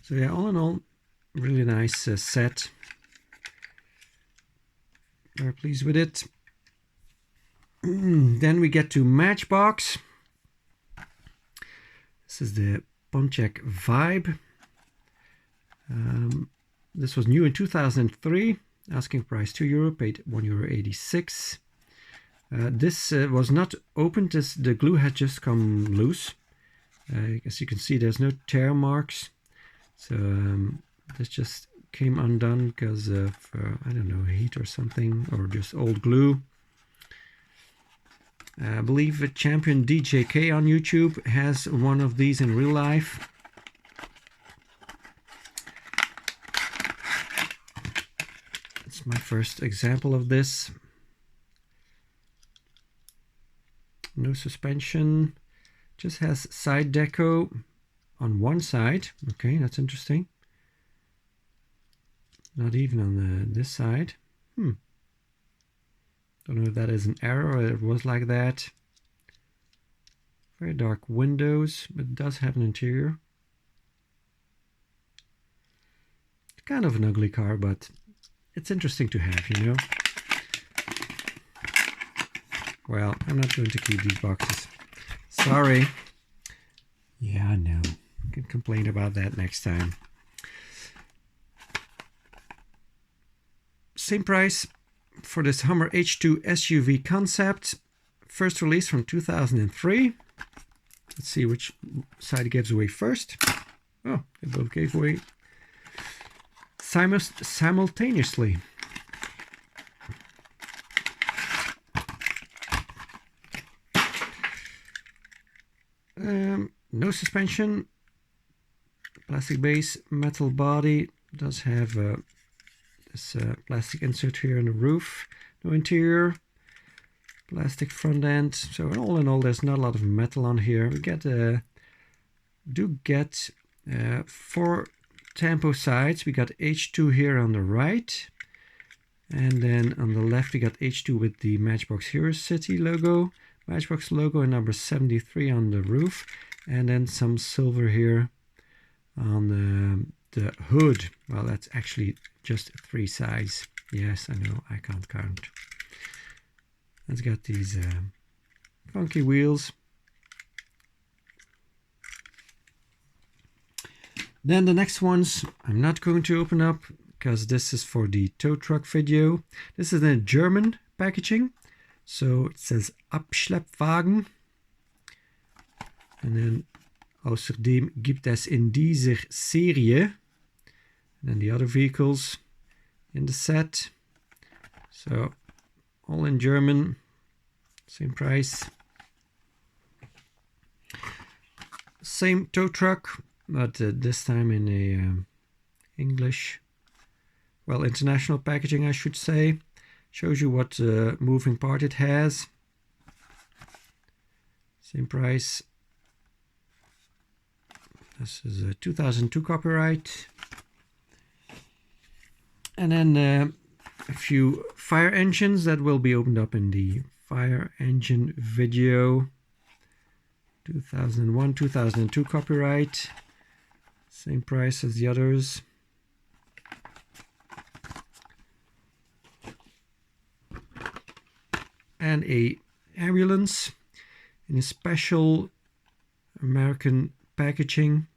So yeah, all in all, really nice set. Very pleased with it. Then we get to Matchbox. This is the Pontiac Vibe. This was new in 2003. Asking price €2, paid €1.86. This was not opened. The glue had just come loose. As you can see, there's no tear marks. So this just came undone because of, I don't know, heat or something, or just old glue. I believe Champion DJK on YouTube has one of these in real life. It's my first example of this. No suspension, just has side deco on one side. Okay, that's interesting. Not even on this side. Don't know if that is an error or it was like that. Very dark windows, but it does have an interior. It's kind of an ugly car, but it's interesting to have, you know. Well, I'm not going to keep these boxes. Sorry. Yeah, I know. I can complain about that next time. Same price for this Hummer H2 SUV concept. First release from 2003. Let's see which side it gives away first. Oh, they both gave away simultaneously. No suspension, plastic base, metal body, does have this plastic insert here in the roof, no interior, plastic front end. So all in all, there's not a lot of metal on here. We do get 4 Tempo sides. We got H2 here on the right, and then on the left we got H2 with the Matchbox Hero City logo, Matchbox logo, and number 73 on the roof, and then some silver here on the hood. Well, that's actually just 3 sides. Yes, I know, I can't count. It's got these funky wheels. Then the next ones I'm not going to open up because this is for the tow truck video. This is in German packaging. So it says Abschleppwagen. And then außerdem gibt es in dieser Serie. And then the other vehicles in the set. So all in German, same price. Same tow truck, but this time in a English, well, international packaging, I should say. Shows you what moving part it has. Same price. This is a 2002 copyright. And then a few fire engines that will be opened up in the fire engine video. 2001, 2002 copyright. Same price as the others. And a ambulance in a special American packaging.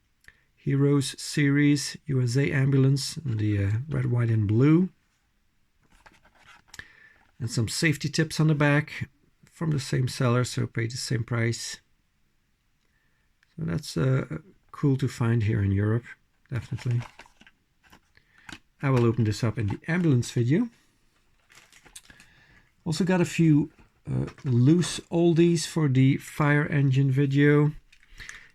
Heroes Series USA ambulance in the red, white and blue. And some safety tips on the back from the same seller, so pay the same price. So that's cool to find here in Europe, definitely. I will open this up in the ambulance video. Also got a few loose oldies for the fire engine video.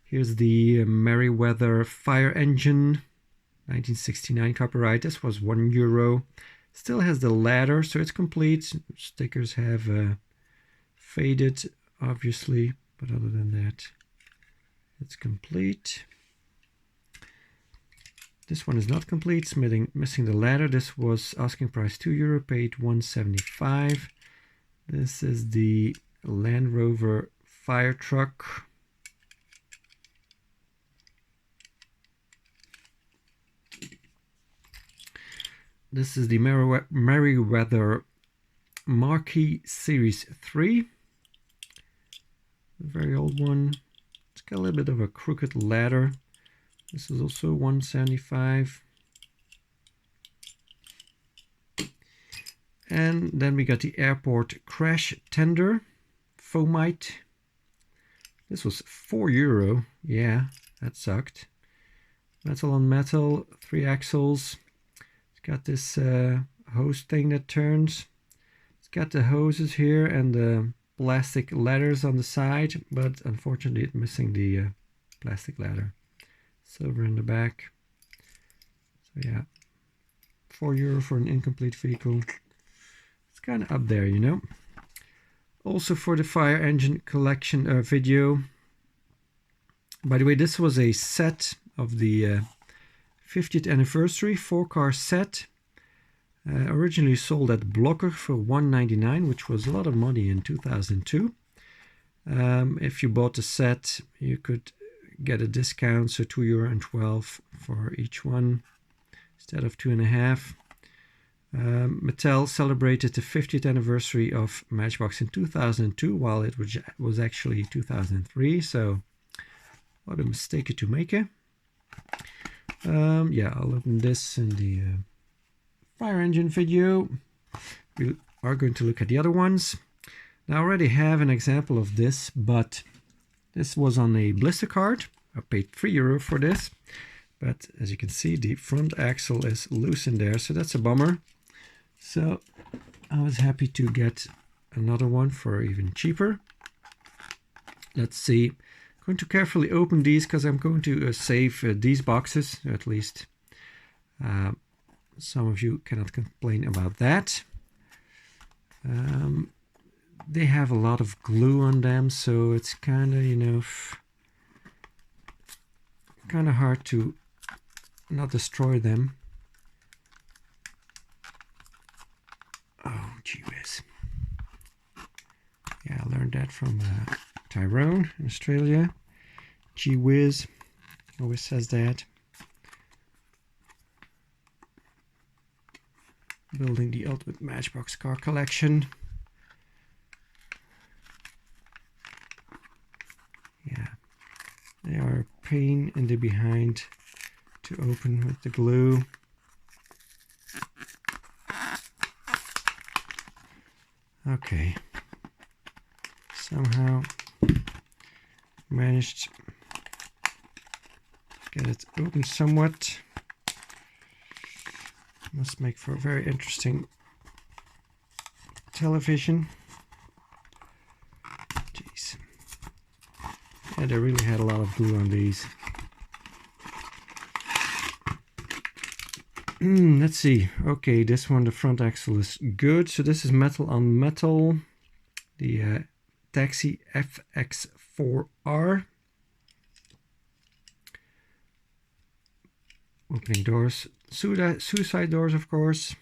Here's the Merryweather fire engine, 1969 copyright. This was €1. Still has the ladder, so it's complete. Stickers have faded, obviously, but other than that, it's complete. This one is not complete, missing the ladder. This was asking price €2, paid $1.75. This is the Land Rover fire truck. This is the Merryweather Marquis Series 3. A very old one. It's got a little bit of a crooked ladder. This is also $1.75. And then we got the airport crash tender, Foamite. This was €4. Yeah, that sucked. Metal on metal, 3 axles. It's got this hose thing that turns. It's got the hoses here and the plastic ladders on the side, but unfortunately it's missing the plastic ladder. Silver in the back. So yeah, €4 for an incomplete vehicle. It's kind of up there, you know. Also for the fire engine collection video. By the way, this was a set of the 50th anniversary 4-car set. Originally sold at Blokker for $199, which was a lot of money in 2002. If you bought the set, you could get a discount, so €2.12 for each one instead of 2.5. Mattel celebrated the 50th anniversary of Matchbox in 2002, while it was actually 2003, so what a mistake to make. Yeah, I'll open this in the fire engine video. We are going to look at the other ones. Now, I already have an example of this, but this was on a blister card. I paid €3 for this, but as you can see, the front axle is loose in there, so that's a bummer. So I was happy to get another one for even cheaper. Let's see. I'm going to carefully open these because I'm going to save these boxes, at least. Some of you cannot complain about that. They have a lot of glue on them, so it's kind of, you know, kind of hard to not destroy them. Oh, gee whiz. Yeah, I learned that from Tyrone in Australia. Gee whiz. Always says that. Building the ultimate Matchbox car collection. Yeah, they are a pain in the behind to open with the glue. Okay, somehow managed to get it open somewhat. Must make for a very interesting television. Jeez. Yeah, they really had a lot of glue on these. Let's see. Okay, this one, the front axle is good. So this is metal on metal. The Taxi FX4R. Opening doors. Suicide doors, of course.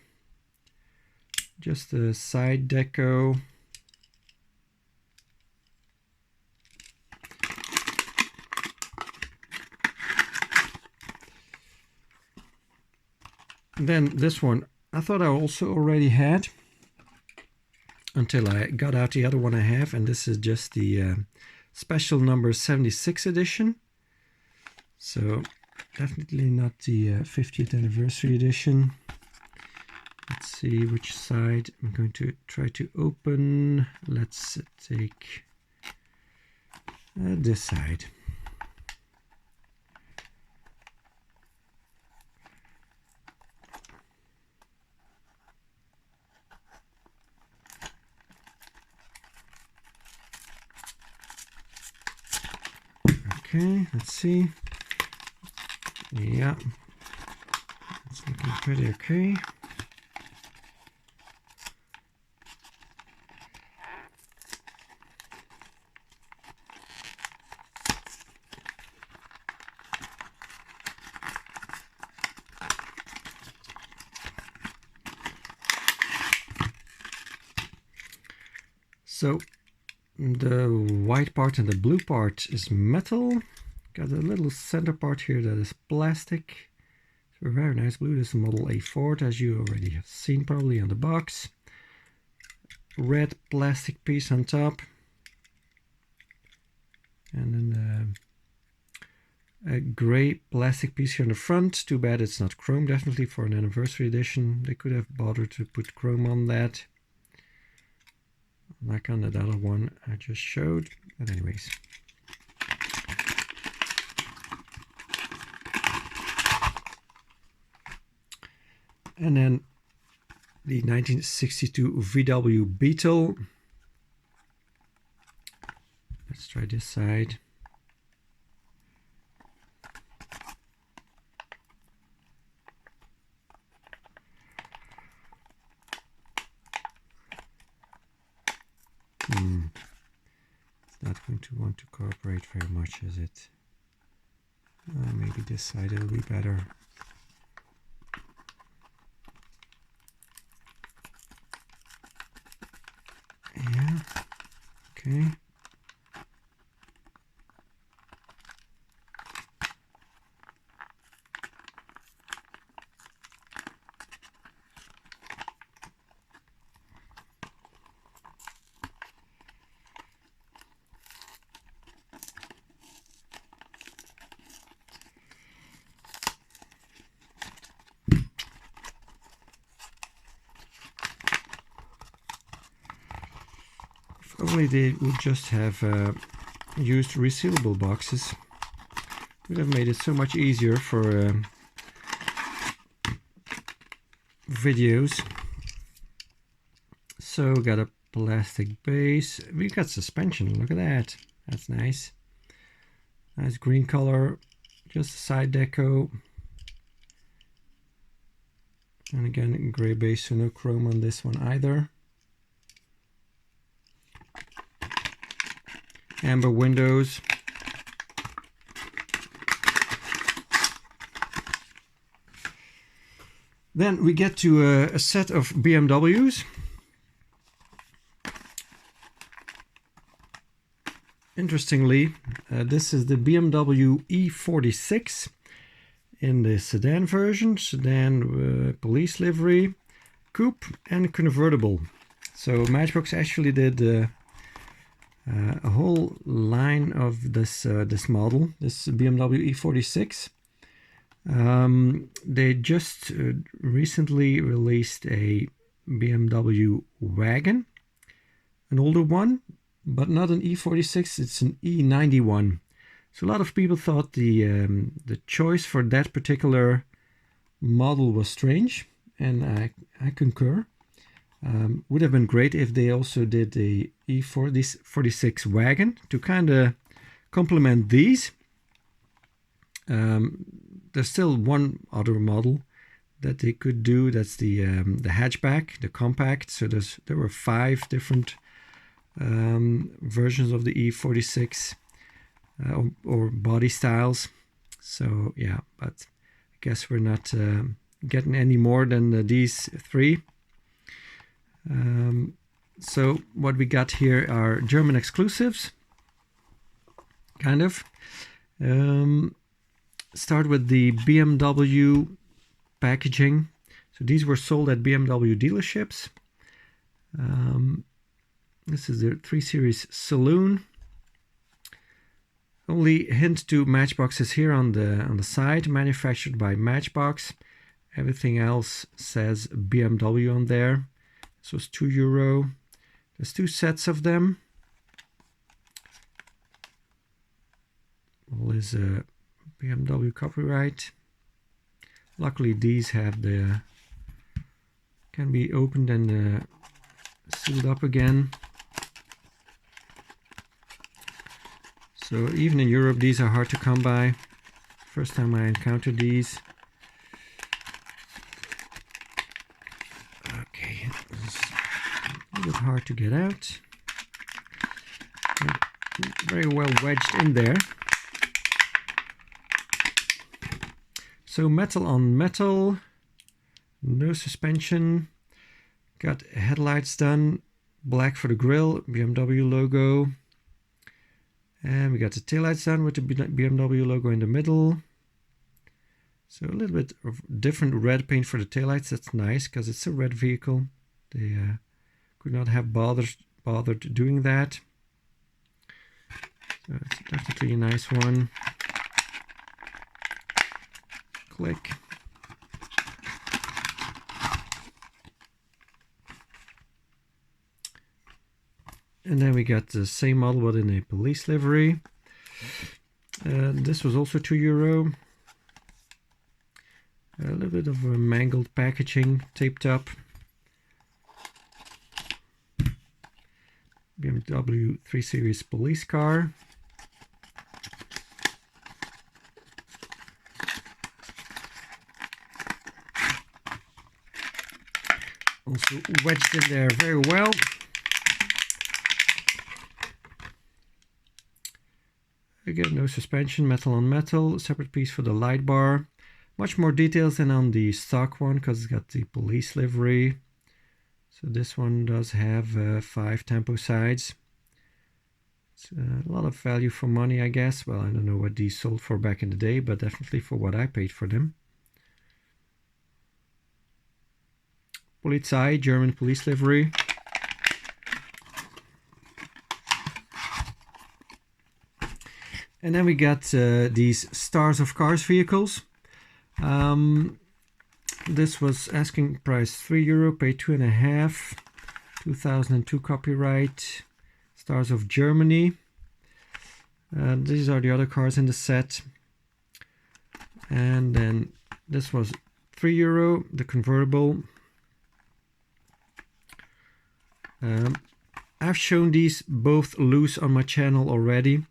Just the side deco. Then this one, I thought I also already had until I got out the other one I have, and this is just the special number 76 edition. So definitely not the 50th anniversary edition. Let's see which side I'm going to try to open. Let's take this side. Okay, let's see. Yeah, it's looking pretty okay. So the white part and the blue part is metal. Got a little center part here that is plastic. So very nice blue. This is model A Ford, as you already have seen probably on the box. Red plastic piece on top. And then a gray plastic piece here on the front. Too bad it's not chrome, definitely for an anniversary edition. They could have bothered to put chrome on that. Like on that other one I just showed. But anyways. And then the 1962 VW Beetle. try this side. It's not going to want to cooperate very much, is it? Maybe this side will be better. Yeah, okay. Only they would just have used resealable boxes. Would have made it so much easier for videos. So we got a plastic base. We got suspension. Look at that. That's nice. Nice green color. Just a side deco. And again, gray base, so no chrome on this one either. Amber windows. Then we get to a set of BMWs. Interestingly, this is the BMW E46 in the sedan version, sedan police livery, coupe and convertible. So Matchbox actually did a whole line of this this model, this BMW E46. They just recently released a BMW Wagon, an older one, but not an E46, it's an E91. So a lot of people thought the choice for that particular model was strange, and I concur. Would have been great if they also did the E46 Wagon to kind of complement these. There's still one other model that they could do. That's the hatchback, the compact. So there were 5 different versions of the E46 or body styles. So yeah, but I guess we're not getting any more than these 3. So what we got here are German exclusives, kind of. Start with the BMW packaging. So these were sold at BMW dealerships. This is the 3 Series Saloon. Only hint to Matchboxes here on the side, manufactured by Matchbox. Everything else says BMW on there. This was €2. There's 2 sets of them. All is a BMW copyright. Luckily these have can be opened and sealed up again. So even in Europe these are hard to come by. First time I encountered these. Okay, it's a little bit hard to get out. Very well wedged in there. So metal on metal, no suspension. Got headlights done, black for the grille, BMW logo. And we got the taillights done with the BMW logo in the middle. So a little bit of different red paint for the taillights. That's nice because it's a red vehicle. They could not have bothered doing that. So it's definitely a nice one. Click. And then we got the same model but in a police livery. This was also €2. A little bit of a mangled packaging, taped up. BMW 3 Series police car. Also wedged in there very well. Again, no suspension, metal on metal, separate piece for the light bar. Much more details than on the stock one because it's got the police livery. So this one does have 5 tempo sides. It's a lot of value for money, I guess. Well, I don't know what these sold for back in the day, but definitely for what I paid for them. Polizei, German police livery. And then we got these Stars of Cars vehicles. This was asking price €3, paid 2.5. 2002 copyright. Stars of Germany. These are the other cars in the set. And then this was €3, the convertible. I've shown these both loose on my channel already.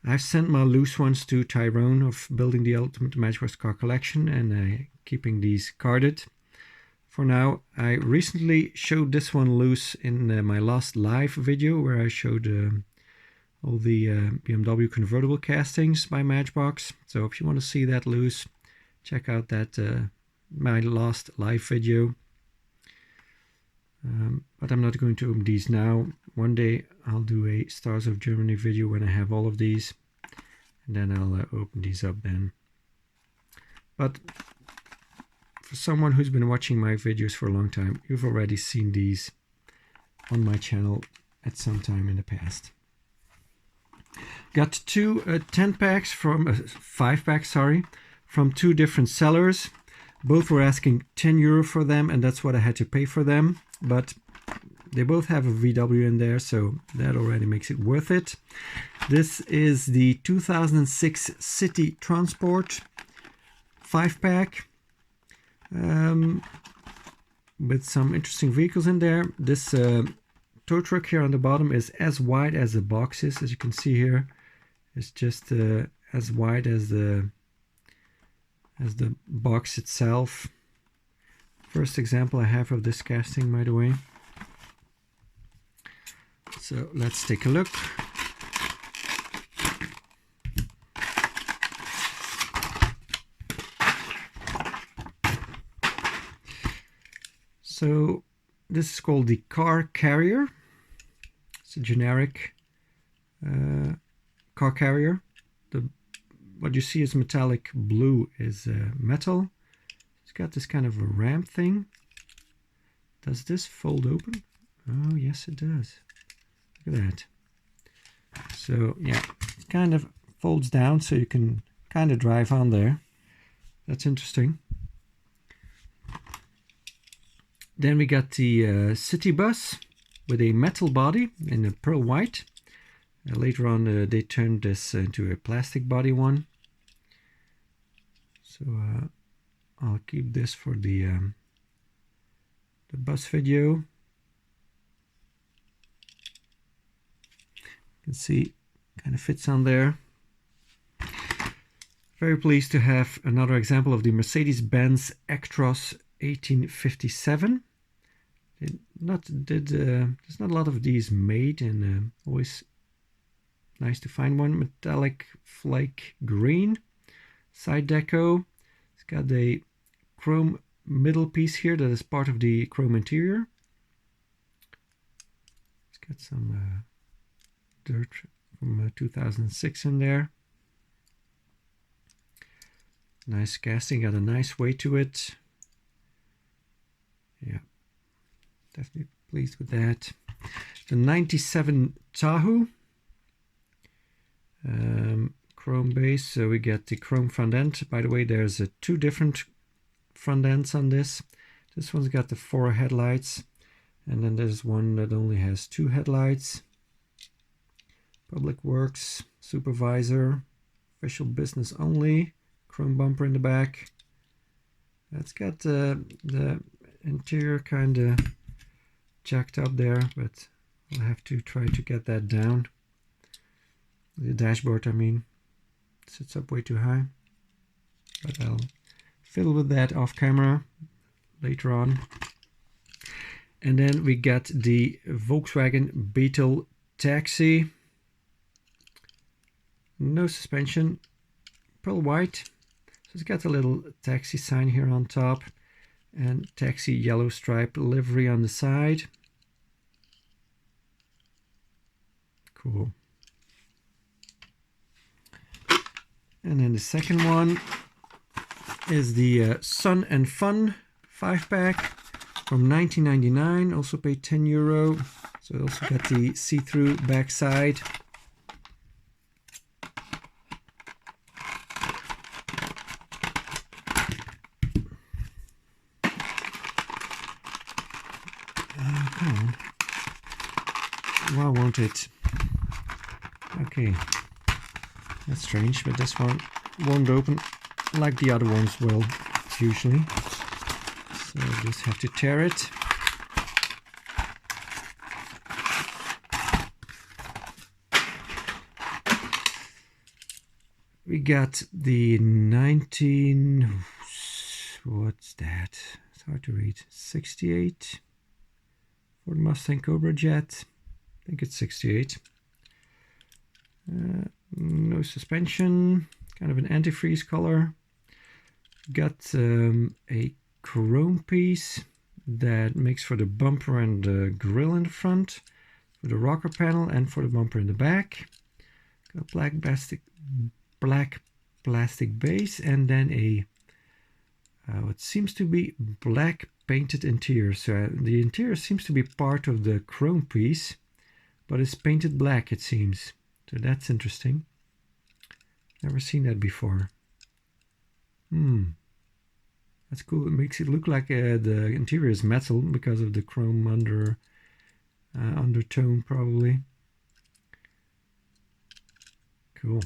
I've sent my loose ones to Tyrone of Building the Ultimate Matchbox Car Collection and keeping these carded. For now, I recently showed this one loose in my last live video where I showed all the BMW convertible castings by Matchbox. So if you want to see that loose, check out that my last live video. But I'm not going to open these now. One day I'll do a Stars of Germany video when I have all of these, and then I'll open these up then. But for someone who's been watching my videos for a long time, you've already seen these on my channel at some time in the past. Got two 10-packs from 5-packs, sorry, from 2 different sellers. Both were asking €10 for them, and that's what I had to pay for them. But they both have a VW in there, so that already makes it worth it. This is the 2006 City Transport 5-pack with some interesting vehicles in there. This tow truck here on the bottom is as wide as the box is, as you can see here. It's just as wide as the box itself. First example I have of this casting, by the way. So let's take a look. So this is called the car carrier. It's a generic car carrier. What you see is metallic blue is metal. It's got this kind of a ramp thing. Does this fold open? Oh, yes, it does. Look at that. So, yeah, it kind of folds down so you can kind of drive on there. That's interesting. Then we got the city bus with a metal body in a pearl white. Later on, they turned this into a plastic body one. So, I'll keep this for the bus video. You can see, kind of fits on there. Very pleased to have another example of the Mercedes-Benz Actros 1857. There's not a lot of these made, and always nice to find one. Metallic flake green side deco. It's got a chrome middle piece here that is part of the chrome interior. It's got some dirt from 2006 in there. Nice casting, got a nice weight to it. Yeah, definitely pleased with that. The 97 Tahoe. Chrome base, so we get the chrome front end. By the way, there's 2 different front ends on this. This one's got the 4 headlights, and then there's one that only has 2 headlights. Public Works, Supervisor, Official Business Only, chrome bumper in the back. That's got the interior kind of jacked up there, but I'll have to try to get that down. The dashboard, I mean, sits up way too high, but I'll fiddle with that off camera later on. And then we got the Volkswagen Beetle Taxi. No suspension, pearl white. So it's got a little taxi sign here on top and taxi yellow stripe livery on the side. Cool. And then the second one is the Sun and Fun 5-pack from 1999. Also paid €10. So it also got the see-through backside. Why won't it? Okay, that's strange, but this one won't open like the other ones will usually. So I just have to tear it. We got the 19, what's that? It's hard to read. 68 Ford Mustang Cobra Jet. I think it's 68. No suspension, kind of an antifreeze color. Got a chrome piece that makes for the bumper and the grille in the front, for the rocker panel and for the bumper in the back. Got black plastic base and then a what seems to be black painted interior. So the interior seems to be part of the chrome piece, but it's painted black, it seems. So that's interesting. Never seen that before. That's cool. It makes it look like the interior is metal because of the chrome undertone, probably. Cool.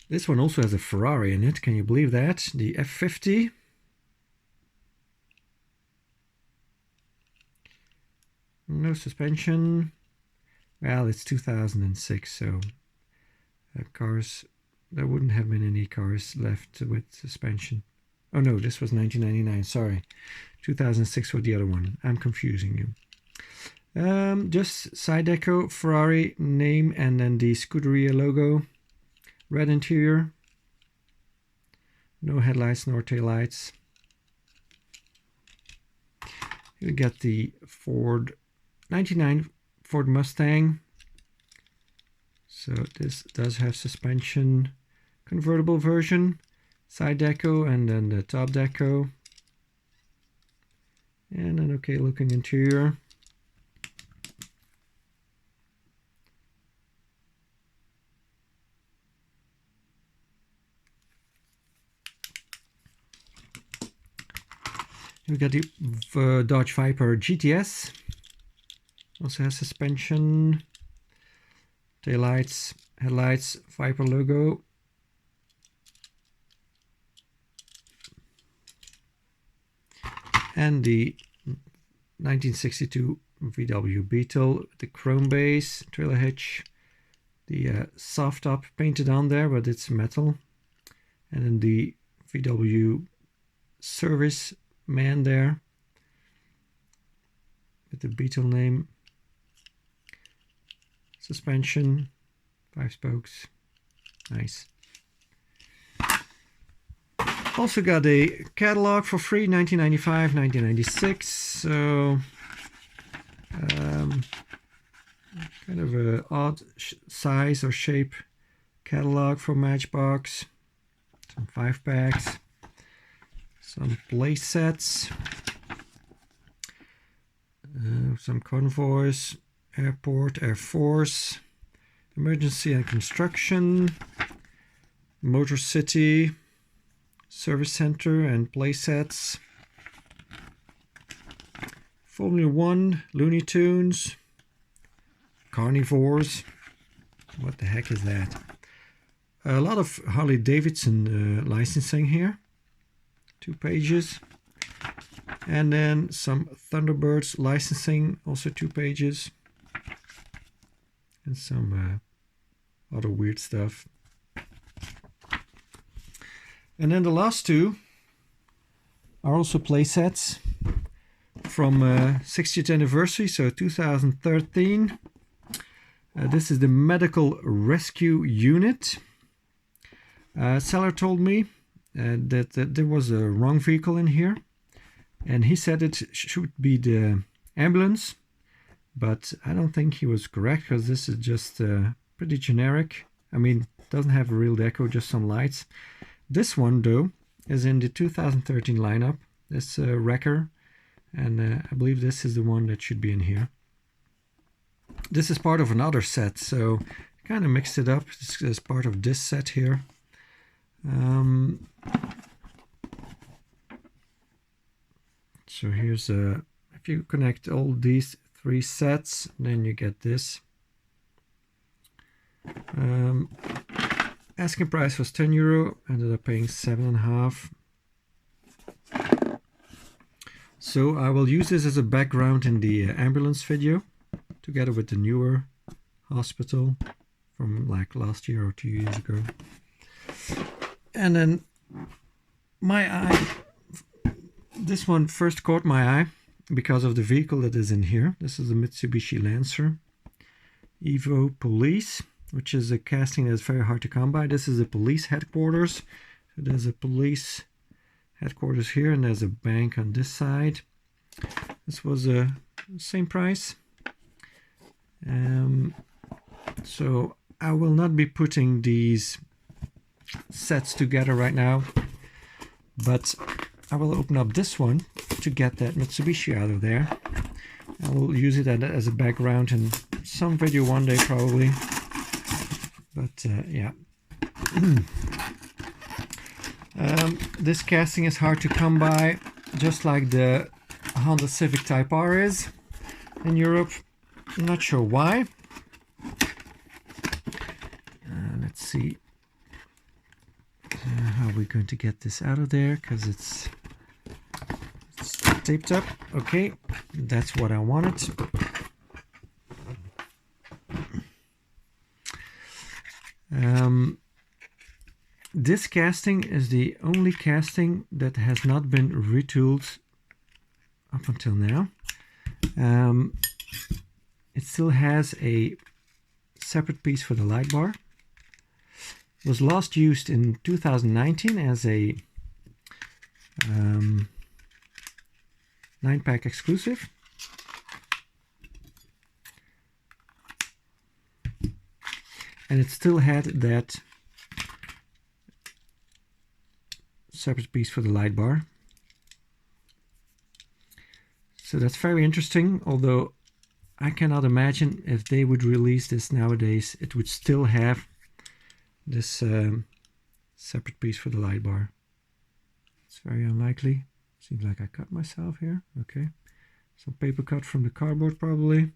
This one also has a Ferrari in it. Can you believe that? The F50. No suspension. Well, it's 2006, so cars, there wouldn't have been any cars left with suspension. Oh no, this was 1999, sorry. 2006 for the other one. I'm confusing you. Just side deco, Ferrari name, and then the Scuderia logo. Red interior. No headlights nor taillights. We got the Ford 99 Ford Mustang. So this does have suspension, convertible version, side deco, and then the top deco, and an okay looking interior. We got the Dodge Viper GTS. Also has suspension, taillights, headlights, Viper logo. And the 1962 VW Beetle, the chrome base, trailer hitch, the soft top painted on there, but it's metal. And then the VW service man there with the Beetle name. Suspension, 5 spokes, nice. Also got a catalog for free, 1995, 1996. So kind of a odd size or shape catalog for Matchbox. Some 5-packs, some playsets, some convoys. Airport, Air Force, Emergency and Construction, Motor City, Service Center and Playsets, Formula 1, Looney Tunes, Carnivores, what the heck is that? A lot of Harley Davidson licensing here, 2 pages, and then some Thunderbirds licensing, also 2 pages. And some other weird stuff. And then the last 2 are also playsets from 60th anniversary, so 2013. This is the medical rescue unit. Seller told me that there was a wrong vehicle in here, and he said it should be the ambulance, but I don't think he was correct, because this is just pretty generic. I mean, it doesn't have a real deco, just some lights. This one though is in the 2013 lineup, this wrecker, and I believe this is the one that should be in here. This is part of another set, so kind of mixed it up. This is part of this set here. So here's if you connect all these 3 sets, then you get this. Asking price was €10, ended up paying 7.5. So I will use this as a background in the ambulance video, together with the newer hospital from like last year or 2 years ago. And then my eye, this one first caught my eye because of the vehicle that is in here. This is a Mitsubishi Lancer Evo Police, which is a casting that's very hard to come by. This is the police headquarters. So there's a police headquarters here, and there's a bank on this side. This was the same price. So I will not be putting these sets together right now, but I will open up this one to get that Mitsubishi out of there. I will use it as a background in some video one day probably, but yeah. This casting is hard to come by, just like the Honda Civic Type R is in Europe. I'm not sure why. Let's see how we're going to get this out of there, because it's taped up. Okay, that's what I wanted. This casting is the only casting that has not been retooled up until now. It still has a separate piece for the light bar. It was last used in 2019 as a 9-pack exclusive. And it still had that separate piece for the light bar. So that's very interesting, although I cannot imagine if they would release this nowadays, it would still have this separate piece for the light bar. It's very unlikely. Seems like I cut myself here. Okay, some paper cut from the cardboard probably.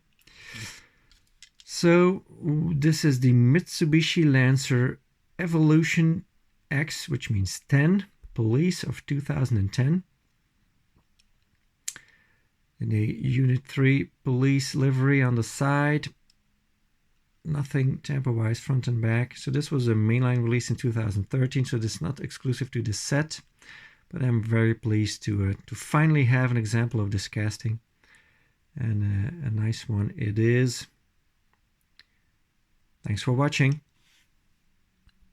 So this is the Mitsubishi Lancer Evolution X, which means 10, Police of 2010. In a Unit 3 police livery on the side. Nothing tamper-wise front and back. So this was a mainline release in 2013, so this is not exclusive to this set. But I'm very pleased to finally have an example of this casting. And a nice one it is. Thanks for watching.